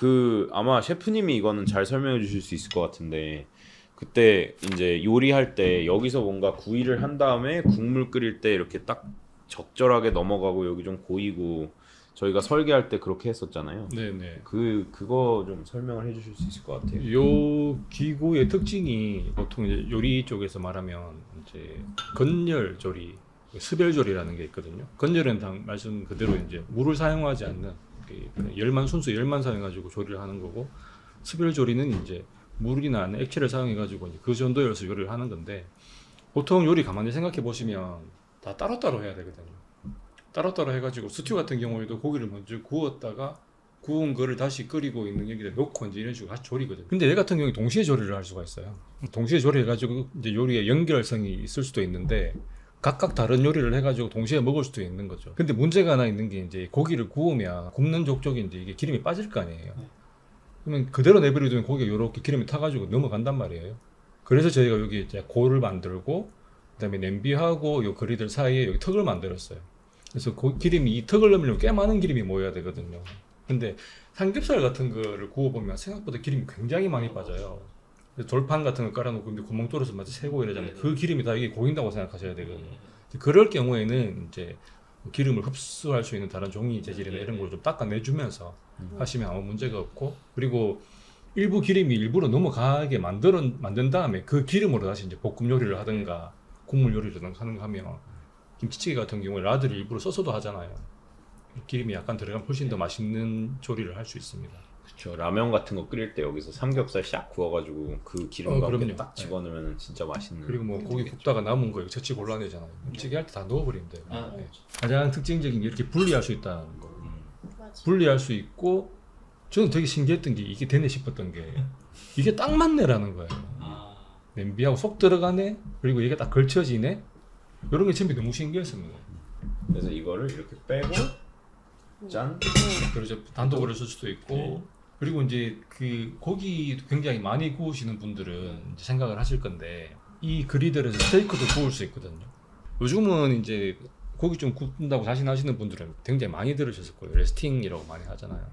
아마 셰프님이 이거는 잘 설명해 주실 수 있을 것 같은데 그때 이제 요리할 때 여기서 뭔가 구이를 한 다음에 국물 끓일 때 이렇게 딱 적절하게 넘어가고 여기 좀 고이고 저희가 설계할 때 그렇게 했었잖아요. 네네. 그거 좀 설명을 해주실 수 있을 것 같아요. 요 기구의 특징이 보통 이제 요리 쪽에서 말하면 이제 건열 조리, 습열 조리라는 게 있거든요. 건열은 말씀 그대로 이제 물을 사용하지 않는 순수 열만 사용해가지고 조리를 하는 거고, 습열 조리는 이제 물이나 액체를 사용해가지고 이제 그 정도여서 요리를 하는 건데, 보통 요리 가만히 생각해 보시면 다 따로따로 해야 되거든요. 따로따로 해가지고 스튜 같은 경우에도 고기를 먼저 구웠다가 구운 거를 다시 끓이고 있는 여기다 넣고 이제 이런 식으로 같이 조리거든요. 근데 얘 같은 경우에 동시에 조리를 할 수가 있어요. 동시에 조리해가지고 이제 요리에 연결성이 있을 수도 있는데 각각 다른 요리를 해가지고 동시에 먹을 수도 있는 거죠. 근데 문제가 하나 있는 게 이제 고기를 구우면 굽는 족족이 이제 이게 기름이 빠질 거 아니에요. 그러면 그대로 내버려두면 고기가 이렇게 기름이 타가지고 넘어간단 말이에요. 그래서 저희가 여기 이제 고를 만들고 그다음에 냄비하고 요 그리들 사이에 여기 턱을 만들었어요. 그래서 기름이 이 턱을 넘으려면 꽤 많은 기름이 모여야 되거든요. 근데 삼겹살 같은 거를 구워보면 생각보다 기름이 굉장히 많이 빠져요. 돌판 같은 거 깔아놓고 근데 구멍 뚫어서 마치 새고 이러잖아요. 그 기름이 다 이게 고인다고 생각하셔야 되거든요. 그럴 경우에는 이제 기름을 흡수할 수 있는 다른 종이 재질이나 이런 걸 좀 닦아내주면서 하시면 아무 문제가 없고, 그리고 일부 기름이 일부러 넘어가게 만든 다음에 그 기름으로 다시 이제 볶음 요리를 하든가 국물 요리를 하는 거 하면, 김치찌개 같은 경우에 라드를 일부러 써서도 하잖아요. 기름이 약간 들어가면 훨씬 더 맛있는 조리를 할 수 있습니다. 그렇죠. 라면 같은 거 끓일 때 여기서 삼겹살 샥 구워가지고 그 기름과 함께 그럼요. 딱 집어넣으면 진짜 맛있는. 그리고 뭐 고기 굽다가 남은 거 채취 골라내잖아요. 찌개 할 때 다 넣어버리면 돼요. 아, 네. 가장 특징적인 게 이렇게 분리할 수 있다는 거. 맞아. 분리할 수 있고, 저는 되게 신기했던 게 이게 되네 싶었던 게 이게 딱 맞네라는 거예요. 냄비하고 쏙 들어가네, 그리고 이게 딱 걸쳐지네, 이런 게 전부 너무 신기했습니다. 그래서 이거를 이렇게 빼고 짠. 그래서 단독으로 쓸 수도 있고, 네. 그리고 이제 그 고기 굉장히 많이 구우시는 분들은 이제 생각을 하실 건데, 이 그리들에서 스테이크도 구울 수 있거든요. 요즘은 이제 고기 좀 굽는다고 자신하시는 분들은 굉장히 많이 들으셨을 거예요. 레스팅이라고 많이 하잖아요.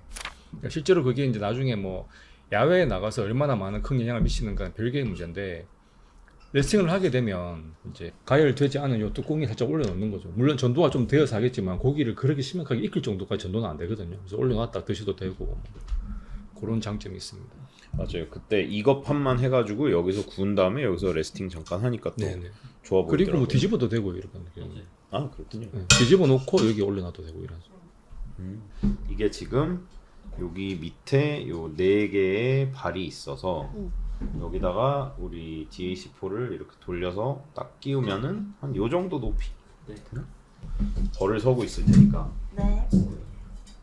그러니까 실제로 그게 이제 나중에 뭐 야외에 나가서 얼마나 많은 큰 영향을 미치는가는 별개의 문제인데, 레스팅을 하게 되면 이제 가열되지 않은 요 뚜껑이 살짝 올려놓는 거죠. 물론 전도가 좀 되어서 하겠지만 고기를 그렇게 심각하게 익힐 정도까지 전도는 안 되거든요. 그래서 올려놨다 드셔도 되고 그런 장점이 있습니다. 맞아요. 그때 이거 판만 해가지고 여기서 구운 다음에 여기서 레스팅 잠깐 하니까 또 네네. 좋아 보이더라고요. 그리고 뭐 뒤집어도 되고 이러거든요. 아 그렇군요. 네. 뒤집어 놓고 여기 올려놔도 되고 이런. 이게 지금 여기 밑에 요 4개의 발이 있어서 여기다가 우리 DAC4를 이렇게 돌려서 딱 끼우면은 한 요 정도 높이 네. 되나? 벌을 서고 있을 테니까 네.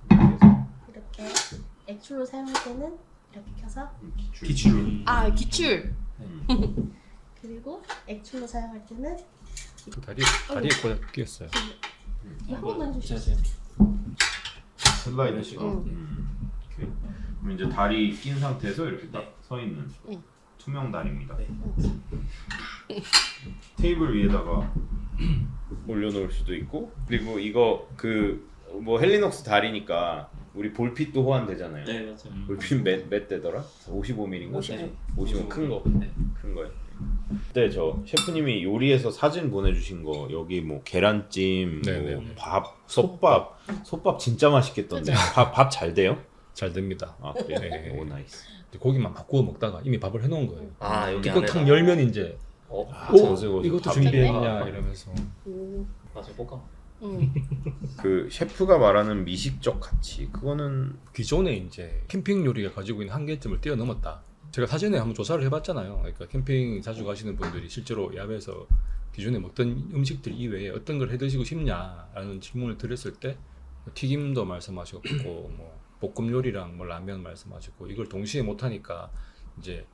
그래서 이렇게 액출로 사용할 때는 이렇게 켜서 기출로 아 기출. 음. 그리고 액출로 사용할 때는 그 다리에 꽂아 끼었어요. 한 번만 해주시죠. 제가 슬라이드식으로 이렇게. 그럼 이제 다리 낀 상태에서 이렇게 딱 서 있는 투명 다리입니다. 네. 테이블 위에다가 올려놓을 수도 있고 그리고 이거 그 뭐 헬리녹스 다리니까 우리 볼핏도 호환되잖아요. 네 맞아요. 볼핏 몇 대더라? 55mm인가? 55. 55 큰 거. 네. 큰 거예요. 그때 저 셰프님이 요리해서 사진 보내주신 거 여기 뭐 계란찜, 네네. 뭐 밥, 솥밥 진짜 맛있겠던데. 밥 잘 돼요? 잘 됩니다. 아 그래요? 네. 오 나이스. 고기만 막 구워 먹다가 이미 밥을 해놓은 거예요. 아 여기 이거 안에 탁 열면 이제 어 고슬고슬 이것도 밥 준비했냐 밥. 이러면서 맞아 볶아. 그 셰프가 말하는 미식적 가치 그거는 기존에 이제 캠핑 요리가 가지고 있는 한계점을 뛰어넘었다. 제가 사전에 한번 조사를 해봤잖아요. 그러니까 캠핑 자주 가시는 분들이 실제로 야외에서 기존에 먹던 음식들 이외에 어떤 걸 해드시고 싶냐라는 질문을 드렸을 때 튀김도 말씀하셨고 뭐 볶음 요리랑 뭐 라면 말씀하셨고 이걸 동시에 못하니까 이제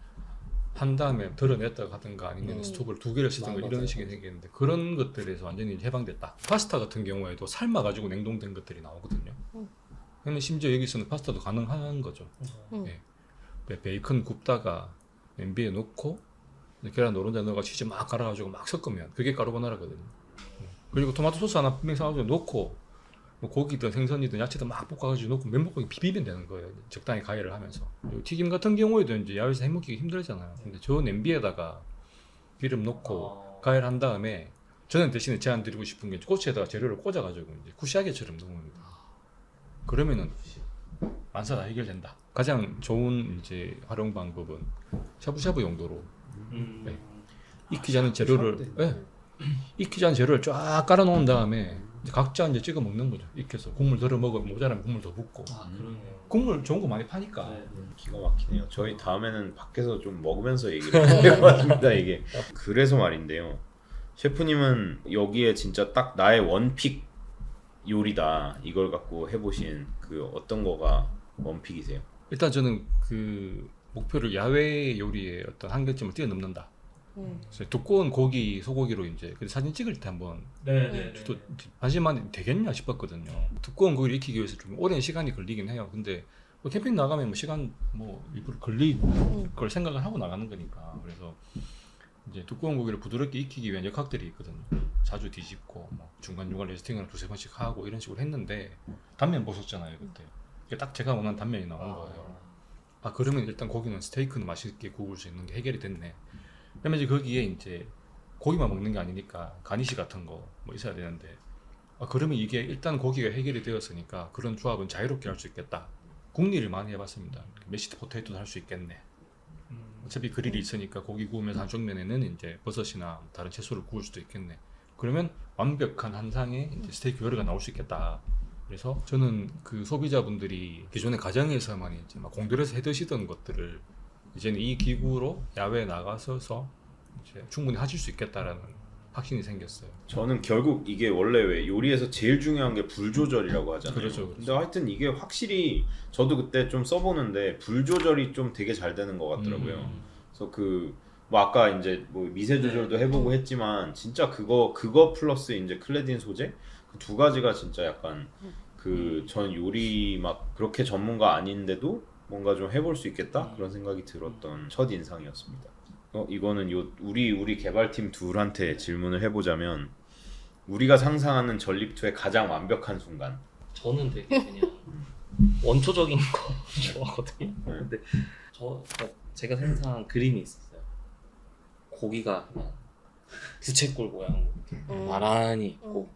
한 다음에 덜어냈다가 하든가 아니면 스톱을 2개를 쓰든가 이런 맞아요. 식이 생기는데 그런 것들에서 완전히 해방됐다. 파스타 같은 경우에도 삶아가지고 냉동된 것들이 나오거든요. 그러면 심지어 여기서는 파스타도 가능한 거죠. 네. 베이컨 굽다가 냄비에 넣고 계란 노른자 넣어가 치즈 막 갈아가지고 막 섞으면 그게 까르보나라거든요. 그리고 토마토 소스 하나 분명 사가지고 넣고 뭐 고기든 생선이든 야채든 막 볶아가지고 넣고 맨먹고 비비면 되는 거예요. 적당히 가열을 하면서. 그리고 튀김 같은 경우에도 이제 야외에서 해먹기가 힘들잖아요. 근데 저 냄비에다가 기름 넣고 가열한 다음에 저는 대신에 제안 드리고 싶은 게 꼬치에다가 재료를 꽂아가지고 이제 쿠시아게처럼 넣습니다. 그러면은 만사 다 해결된다. 가장 좋은 이제 활용 방법은 샤브샤브 용도로 네. 익히지 않은 재료를 익히지 않은 재료를 쫙 깔아 놓은 다음에 이제 각자 이제 찍어 먹는 거죠. 익혀서 국물 덜어 먹으면 모자라면 국물 더 붓고 아 그러네요. 국물 좋은 거 많이 파니까 네. 기가 막히네요. 저희 다음에는 밖에서 좀 먹으면서 얘기를 해봤습니다. 이게 그래서 말인데요. 셰프님은 여기에 진짜 딱 나의 원픽 요리다 이걸 갖고 해보신 그 어떤 거가 원픽이세요? 일단 저는 그 목표를 야외 요리의 어떤 한계점을 뛰어넘는다. 그래서 두꺼운 고기 소고기로 이제 그 사진 찍을 때 한번 네네. 또 반신만 되겠냐 싶었거든요. 두꺼운 고기를 익히기 위해서 좀 오랜 시간이 걸리긴 해요. 근데 뭐 캠핑 나가면 뭐 시간 뭐 일부러 걸릴 걸 생각을 하고 나가는 거니까. 그래서 이제 두꺼운 고기를 부드럽게 익히기 위한 역학들이 있거든요. 자주 뒤집고 뭐 중간중간 레스팅을 2-3번씩 하고 이런 식으로 했는데 단면 보셨잖아요 그때. 이게 딱 제가 원하는 단면이 나온 거예요. 아 그러면 일단 고기는 스테이크는 맛있게 구울 수 있는 게 해결이 됐네. 그러면 이제 거기에 이제 고기만 먹는 게 아니니까 가니시 같은 거 뭐 있어야 되는데 아 그러면 이게 일단 고기가 해결이 되었으니까 그런 조합은 자유롭게 할 수 있겠다. 국리를 많이 해봤습니다. 메시드 포테이토도 할 수 있겠네. 어차피 그릴이 있으니까 고기 구우면서 한쪽 면에는 이제 버섯이나 다른 채소를 구울 수도 있겠네. 그러면 완벽한 한상의 이제 스테이크 요리가 나올 수 있겠다. 그래서 저는 그 소비자분들이 기존에 가정에서만 이제 막 공들여서 해 드시던 것들을 이제는 이 기구로 야외에 나가서서 이제 충분히 하실 수 있겠다라는 확신이 생겼어요. 저는 결국 이게 원래 왜 요리에서 제일 중요한 게 불 조절이라고 하잖아요. 그렇죠. 근데 하여튼 이게 확실히 저도 그때 좀 써보는데 불 조절이 좀 되게 잘 되는 것 같더라고요. 그래서 그 뭐 아까 이제 뭐 미세 조절도 해보고 했지만 진짜 그거 플러스 이제 클레딘 소재 그 2가지가 진짜 약간 그 전 요리 막 그렇게 전문가 아닌데도 뭔가 좀 해볼 수 있겠다 그런 생각이 들었던 첫 인상이었습니다. 이거는 우리 개발팀 둘한테 질문을 해보자면 우리가 상상하는 전립투의 가장 완벽한 순간. 저는 되게 그냥 원초적인 거 좋아하거든요. 근데 제가 생각한 그림이 있었어요. 고기가 그냥 부채꼴 모양으로 이렇게 나란히 있고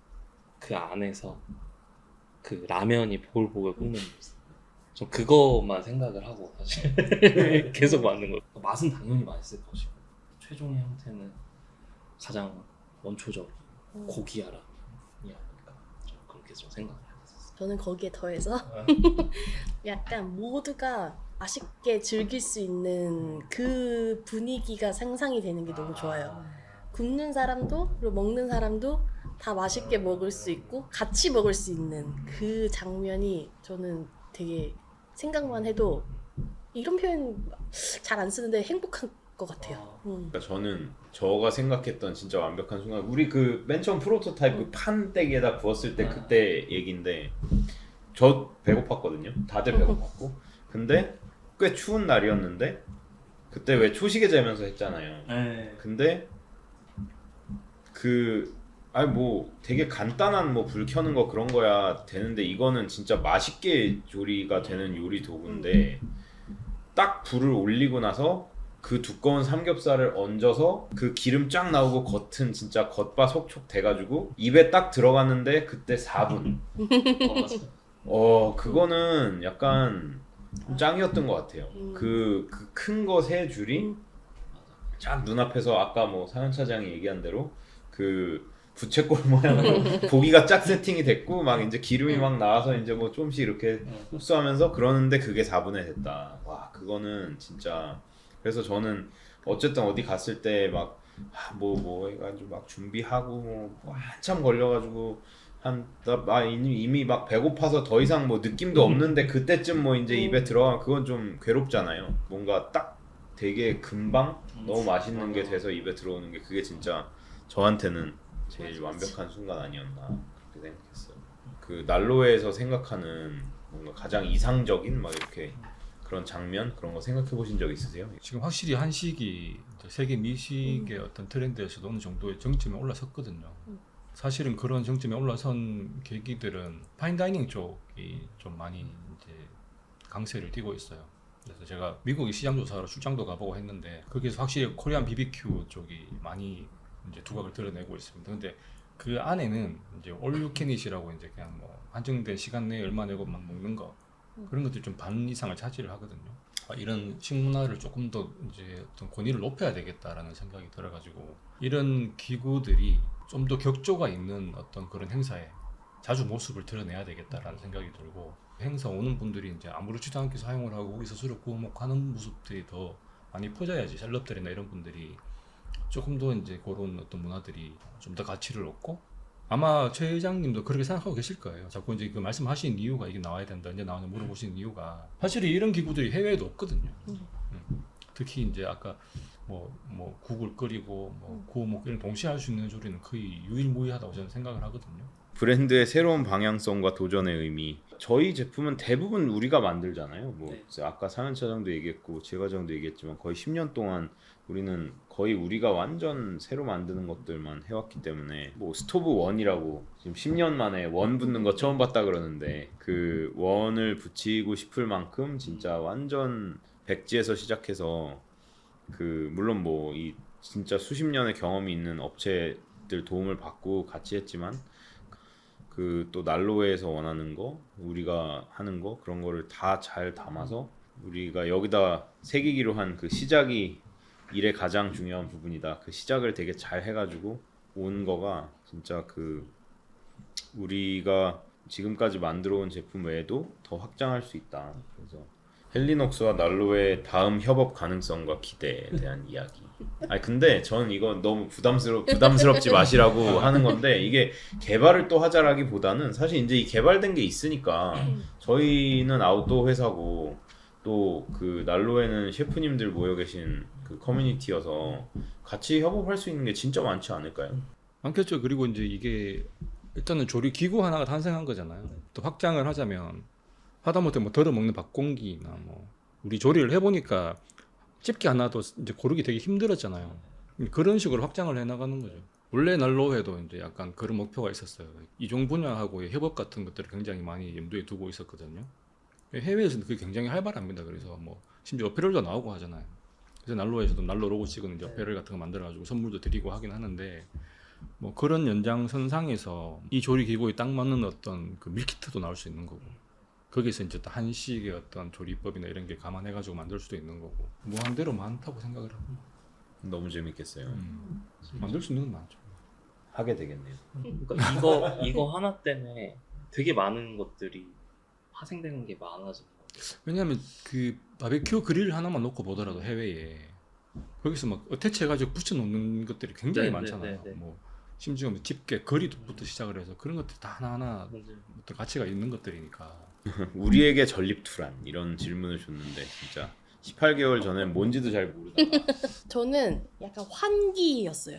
그 안에서 그 라면이 보글보글 끓는 모습. 저 그것만 생각을 하고 사실 계속 만든 거예요. 맛은 당연히 맛있을 것이고 최종의 형태는 가장 원초적 고기야라이 아닐까. 저 그렇게 좀 생각을 해봤었어요. 저는 거기에 더해서 약간 모두가 맛있게 즐길 수 있는 그 분위기가 상상이 되는 게 너무 좋아요. 굽는 사람도 그리고 먹는 사람도 다 맛있게 먹을 수 있고 같이 먹을 수 있는 그 장면이 저는 되게 생각만 해도 이런 표현 잘 안 쓰는데 행복한 것 같아요. 그러니까 저는 저가 생각했던 진짜 완벽한 순간, 우리 그 맨 처음 프로토타입 그 판때기에다 구웠을 때 그때 얘긴데, 저 배고팠거든요. 다들 배고팠고. 근데 꽤 추운 날이었는데 그때 왜 초시계 재면서 했잖아요. 네. 근데 아니 뭐 되게 간단한 뭐 불 켜는 거 그런 거야 되는데, 이거는 진짜 맛있게 조리가 되는 요리 도구인데, 딱 불을 올리고 나서 그 두꺼운 삼겹살을 얹어서 그 기름 쫙 나오고 겉은 진짜 겉바속촉 돼가지고 입에 딱 들어갔는데 그때 4분. 맞아요. 그거는 약간 짱이었던 것 같아요. 그 큰 거 세 줄이 쫙 눈앞에서, 아까 뭐 사연 차장이 얘기한 대로 그 부채꼴 모양으로 고기가 쫙 세팅이 됐고 막 이제 기름이 막 나와서 이제 뭐 조금씩 이렇게 흡수하면서 그러는데 그게 4분에 됐다. 와, 그거는 진짜. 그래서 저는 어쨌든 어디 갔을 때 막 뭐 해가지고 막 준비하고 뭐 한참 걸려가지고 이미 막 배고파서 더 이상 뭐 느낌도 없는데 그때쯤 뭐 이제 입에 들어가면 그건 좀 괴롭잖아요. 뭔가 딱 되게 금방 너무 맛있는 게 돼서 입에 들어오는 게, 그게 진짜 저한테는 제일 완벽한 순간 아니었나 그렇게 생각했어요. 그 난로에서 생각하는 뭔가 가장 이상적인 막 이렇게 그런 장면, 그런 거 생각해 보신 적 있으세요? 지금 확실히 한식이 이제 세계 미식의 어떤 트렌드에서도 어느 정도의 정점에 올라섰거든요. 사실은 그런 정점에 올라선 계기들은 파인다이닝 쪽이 좀 많이 이제 강세를 띠고 있어요. 그래서 제가 미국의 시장 조사로 출장도 가보고 했는데 거기서 확실히 코리안 BBQ 쪽이 많이 이제 두각을 드러내고 있습니다. 근데 그 안에는 이제 all you can eat이라고 이제 그냥 뭐 한정된 시간 내에 얼마 내고만 먹는 거, 그런 것들이 좀 반 이상을 차지를 하거든요. 이런 식문화를 조금 더 이제 어떤 권위를 높여야 되겠다라는 생각이 들어가지고 이런 기구들이 좀 더 격조가 있는 어떤 그런 행사에 자주 모습을 드러내야 되겠다라는 생각이 들고, 행사 오는 분들이 이제 아무렇지도 않게 사용을 하고 거기서 스스로 구워 먹고 하는 모습들이 더 많이 퍼져야지 셀럽들이나 이런 분들이 조금 더 이제 그런 어떤 문화들이 좀 더 가치를 얻고, 아마 최 회장님도 그렇게 생각하고 계실 거예요. 자꾸 이제 그 말씀하신 이유가 이게 나와야 된다, 이제 나오냐 물어보시는 이유가, 사실 이런 기구들이 해외에도 없거든요. 특히 이제 아까 뭐 국을 끓이고 뭐 구워 먹고 이런 동시에 할 수 있는 조리는 거의 유일무이하다고 저는 생각을 하거든요. 브랜드의 새로운 방향성과 도전의 의미. 저희 제품은 대부분 우리가 만들잖아요. 뭐 네. 아까 사연 차장도 얘기했고 제 과장도 얘기했지만 거의 10년 동안 우리는 거의 우리가 완전 새로 만드는 것들만 해왔기 때문에, 뭐 스토브 원이라고 지금 10년 만에 원 붙는 거 처음 봤다 그러는데, 그 원을 붙이고 싶을 만큼 진짜 완전 백지에서 시작해서, 그 물론 뭐 이 진짜 수십 년의 경험이 있는 업체들 도움을 받고 같이 했지만, 그 또 난로에서 원하는 거, 우리가 하는 거, 그런 거를 다 잘 담아서 우리가 여기다 새기기로 한 그 시작이 일의 가장 중요한 부분이다. 그 시작을 되게 잘 해가지고 온 거가 진짜 그 우리가 지금까지 만들어 온 제품 외에도 더 확장할 수 있다. 그래서 헬리녹스와 난로의 다음 협업 가능성과 기대에 대한 이야기. 아니 근데 저는 이거 너무 부담스럽지 마시라고 하는 건데, 이게 개발을 또 하자라기보다는 사실 이제 이 개발된 게 있으니까, 저희는 아웃도어 회사고 또 그 난로에는 셰프님들 모여 계신 그 커뮤니티여서 같이 협업할 수 있는 게 진짜 많지 않을까요? 많겠죠. 그리고 이제 이게 일단은 조리 기구 하나가 탄생한 거잖아요. 또 확장을 하자면 하다못해 뭐 덜어 먹는 밥공기나 뭐 우리 조리를 해보니까 집게 하나도 이제 고르기 되게 힘들었잖아요. 그런 식으로 확장을 해나가는 거죠. 원래 난로회도 이제 약간 그런 목표가 있었어요. 이종 분야하고의 협업 같은 것들을 굉장히 많이 염두에 두고 있었거든요. 해외에서는 그게 굉장히 활발합니다. 그래서 뭐 심지어 어페럴도 나오고 하잖아요. 그래서 난로에서도 난로 로고 찍은 이제 어페럴 같은 거 만들어가지고 선물도 드리고 하긴 하는데, 뭐 그런 연장선상에서 이 조리 기구에 딱 맞는 어떤 그 밀키트도 나올 수 있는 거고, 거기서 이제 또 한식의 어떤 조리법이나 이런 게 감안해가지고 만들 수도 있는 거고, 무한대로 많다고 생각을 합니다. 너무 재밌겠어요. 만들 수 있는 건 많죠. 하게 되겠네요. 그러니까 이거 하나 때문에 되게 많은 것들이 파생되는 게 많아진 것 같아요. 왜냐하면 그 바베큐 그릴 하나만 놓고 보더라도 해외에 거기서 막 어태치해가지고 붙여놓는 것들이 굉장히 네, 많잖아요. 네, 네, 네. 뭐 심지어 뭐 집게 거리부터 시작을 해서 그런 것들 다 하나하나 맞아요. 어떤 가치가 있는 것들이니까. 우리에게 전립투란 이런 질문을 줬는데 진짜 18개월 전엔 뭔지도 잘 모르다가 저는 약간 환기였어요.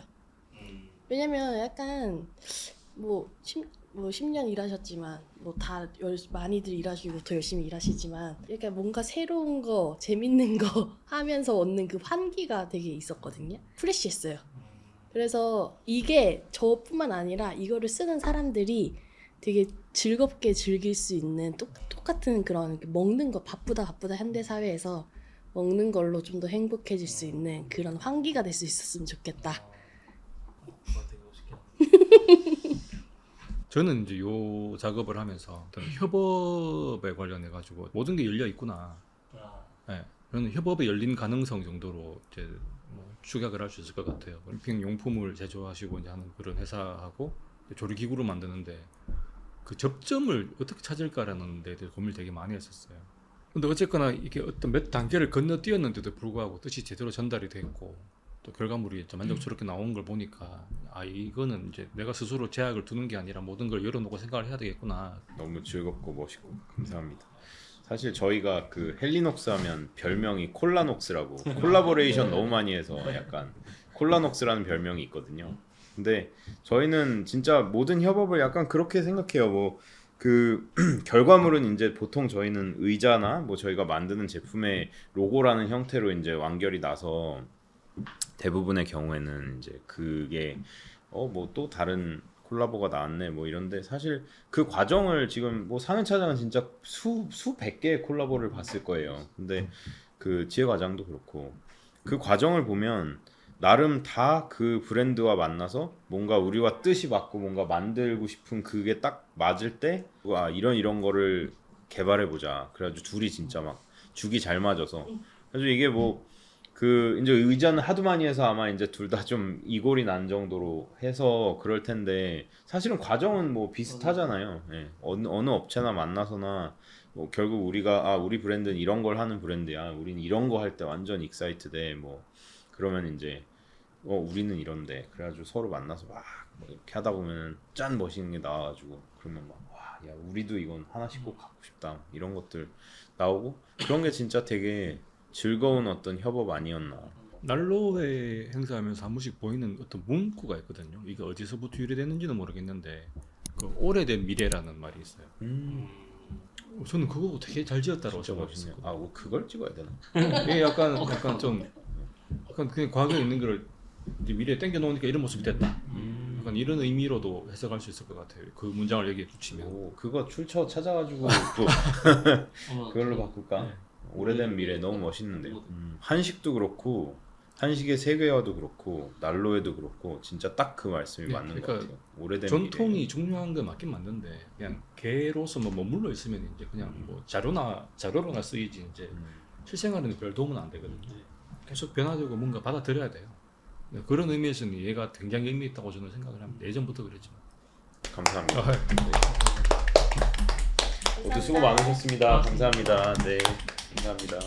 음, 왜냐면 약간 뭐 10년 일하셨지만 뭐 다 많이들 일하시고 더 열심히 일하시지만 약간 뭔가 새로운 거 재밌는 거 하면서 얻는 그 환기가 되게 있었거든요. 프레시했어요. 그래서 이게 저뿐만 아니라 이거를 쓰는 사람들이 되게 즐겁게 즐길 수 있는 똑같은 그런 먹는 거 바쁘다 현대 사회에서 먹는 걸로 좀 더 행복해질 수 있는 그런 환기가 될 수 있었으면 좋겠다. 되게 멋있겠다. 저는 이제 요 작업을 하면서 어떤 협업에 관련해 가지고 모든 게 열려 있구나. 예, 저는 협업의 열린 가능성 정도로 이제 뭐 축약을 할 수 있을 것 같아요. 캠핑 용품을 제조하시고 이제 하는 그런 회사하고 조리기구를 만드는데 그 접점을 어떻게 찾을까라는 데 대해서 고민을 되게 많이 했었어요. 근데 어쨌거나 이게 어떤 몇 단계를 건너뛰었는데도 불구하고 뜻이 제대로 전달이 됐고 또 결과물이 좀 만족스럽게 나온 걸 보니까 아 이거는 이제 내가 스스로 제약을 두는 게 아니라 모든 걸 열어놓고 생각을 해야 되겠구나. 너무 즐겁고 멋있고 감사합니다. 사실 저희가 그 헬리녹스 하면 별명이 콜라녹스라고 콜라보레이션 너무 많이 해서 약간 콜라녹스라는 별명이 있거든요. 근데 저희는 진짜 모든 협업을 약간 그렇게 생각해요. 뭐 그 결과물은 이제 보통 저희는 의자나 뭐 저희가 만드는 제품의 로고라는 형태로 이제 완결이 나서 대부분의 경우에는 이제 그게 뭐 또 다른 콜라보가 나왔네 뭐 이런데 사실 그 과정을 지금 뭐 상현 차장은 진짜 수백 개의 콜라보를 봤을 거예요. 근데 그 지혜 과장도 그렇고 그 과정을 보면 나름 다 그 브랜드와 만나서 뭔가 우리와 뜻이 맞고 뭔가 만들고 싶은 그게 딱 맞을 때 와 이런 거를 개발해 보자. 그래가지고 둘이 진짜 막 죽이 잘 맞아서 그래서 이게 뭐 그 이제 의자는 하도 많이 해서 아마 이제 둘 다 좀 이골이 난 정도로 해서 그럴 텐데 사실은 과정은 뭐 비슷하잖아요. 예. 어느 업체나 만나서나 뭐 결국 우리가 우리 브랜드는 이런 걸 하는 브랜드야. 우리는 이런 거 할 때 완전 익사이트돼. 뭐 그러면 이제 우리는 이런데 그래가지고 서로 만나서 막 뭐 이렇게 하다 보면 짠 멋있는 게 나와가지고 그러면 막 와 야 우리도 이건 하나씩 꼭 갖고 싶다 이런 것들 나오고 그런 게 진짜 되게 즐거운 어떤 협업 아니었나. 난로회 행사하면서 한 번씩 보이는 어떤 문구가 있거든요. 이게 어디서부터 유래됐는지는 모르겠는데 그 오래된 미래라는 말이 있어요. 저는 그거 되게 잘 지었다고 진짜 멋있네요. 생각했어요. 뭐 그걸 찍어야 되나? 이게 약간 좀 약간 그냥 과거에 있는 거를 이제 미래에 당겨 놓으니까 이런 모습이 됐다. 약간 이런 의미로도 해석할 수 있을 것 같아요. 그 문장을 얘기해 주시면. 오 그거 출처 찾아가지고 또 그걸로 바꿀까? 네. 오래된 미래 너무 멋있는데요. 한식도 그렇고 한식의 세계화도 그렇고 난로에도 그렇고 진짜 딱 그 말씀이 네, 맞는 그러니까 것 같아요. 오래된 전통이 미래. 중요한 건 맞긴 맞는데 그냥 개로서 뭐 머물러 있으면 이제 그냥 뭐 자료로나 쓰이지 이제 실생활에는 별 도움은 안 되거든요. 계속 변화되고 뭔가 받아들여야 돼요. 그런 의미에서는 얘가 굉장히 의미 있다고 저는 생각을 합니다. 예전부터 그랬지만. 감사합니다. 모두 수고 많으셨습니다. 감사합니다. 네, 감사합니다.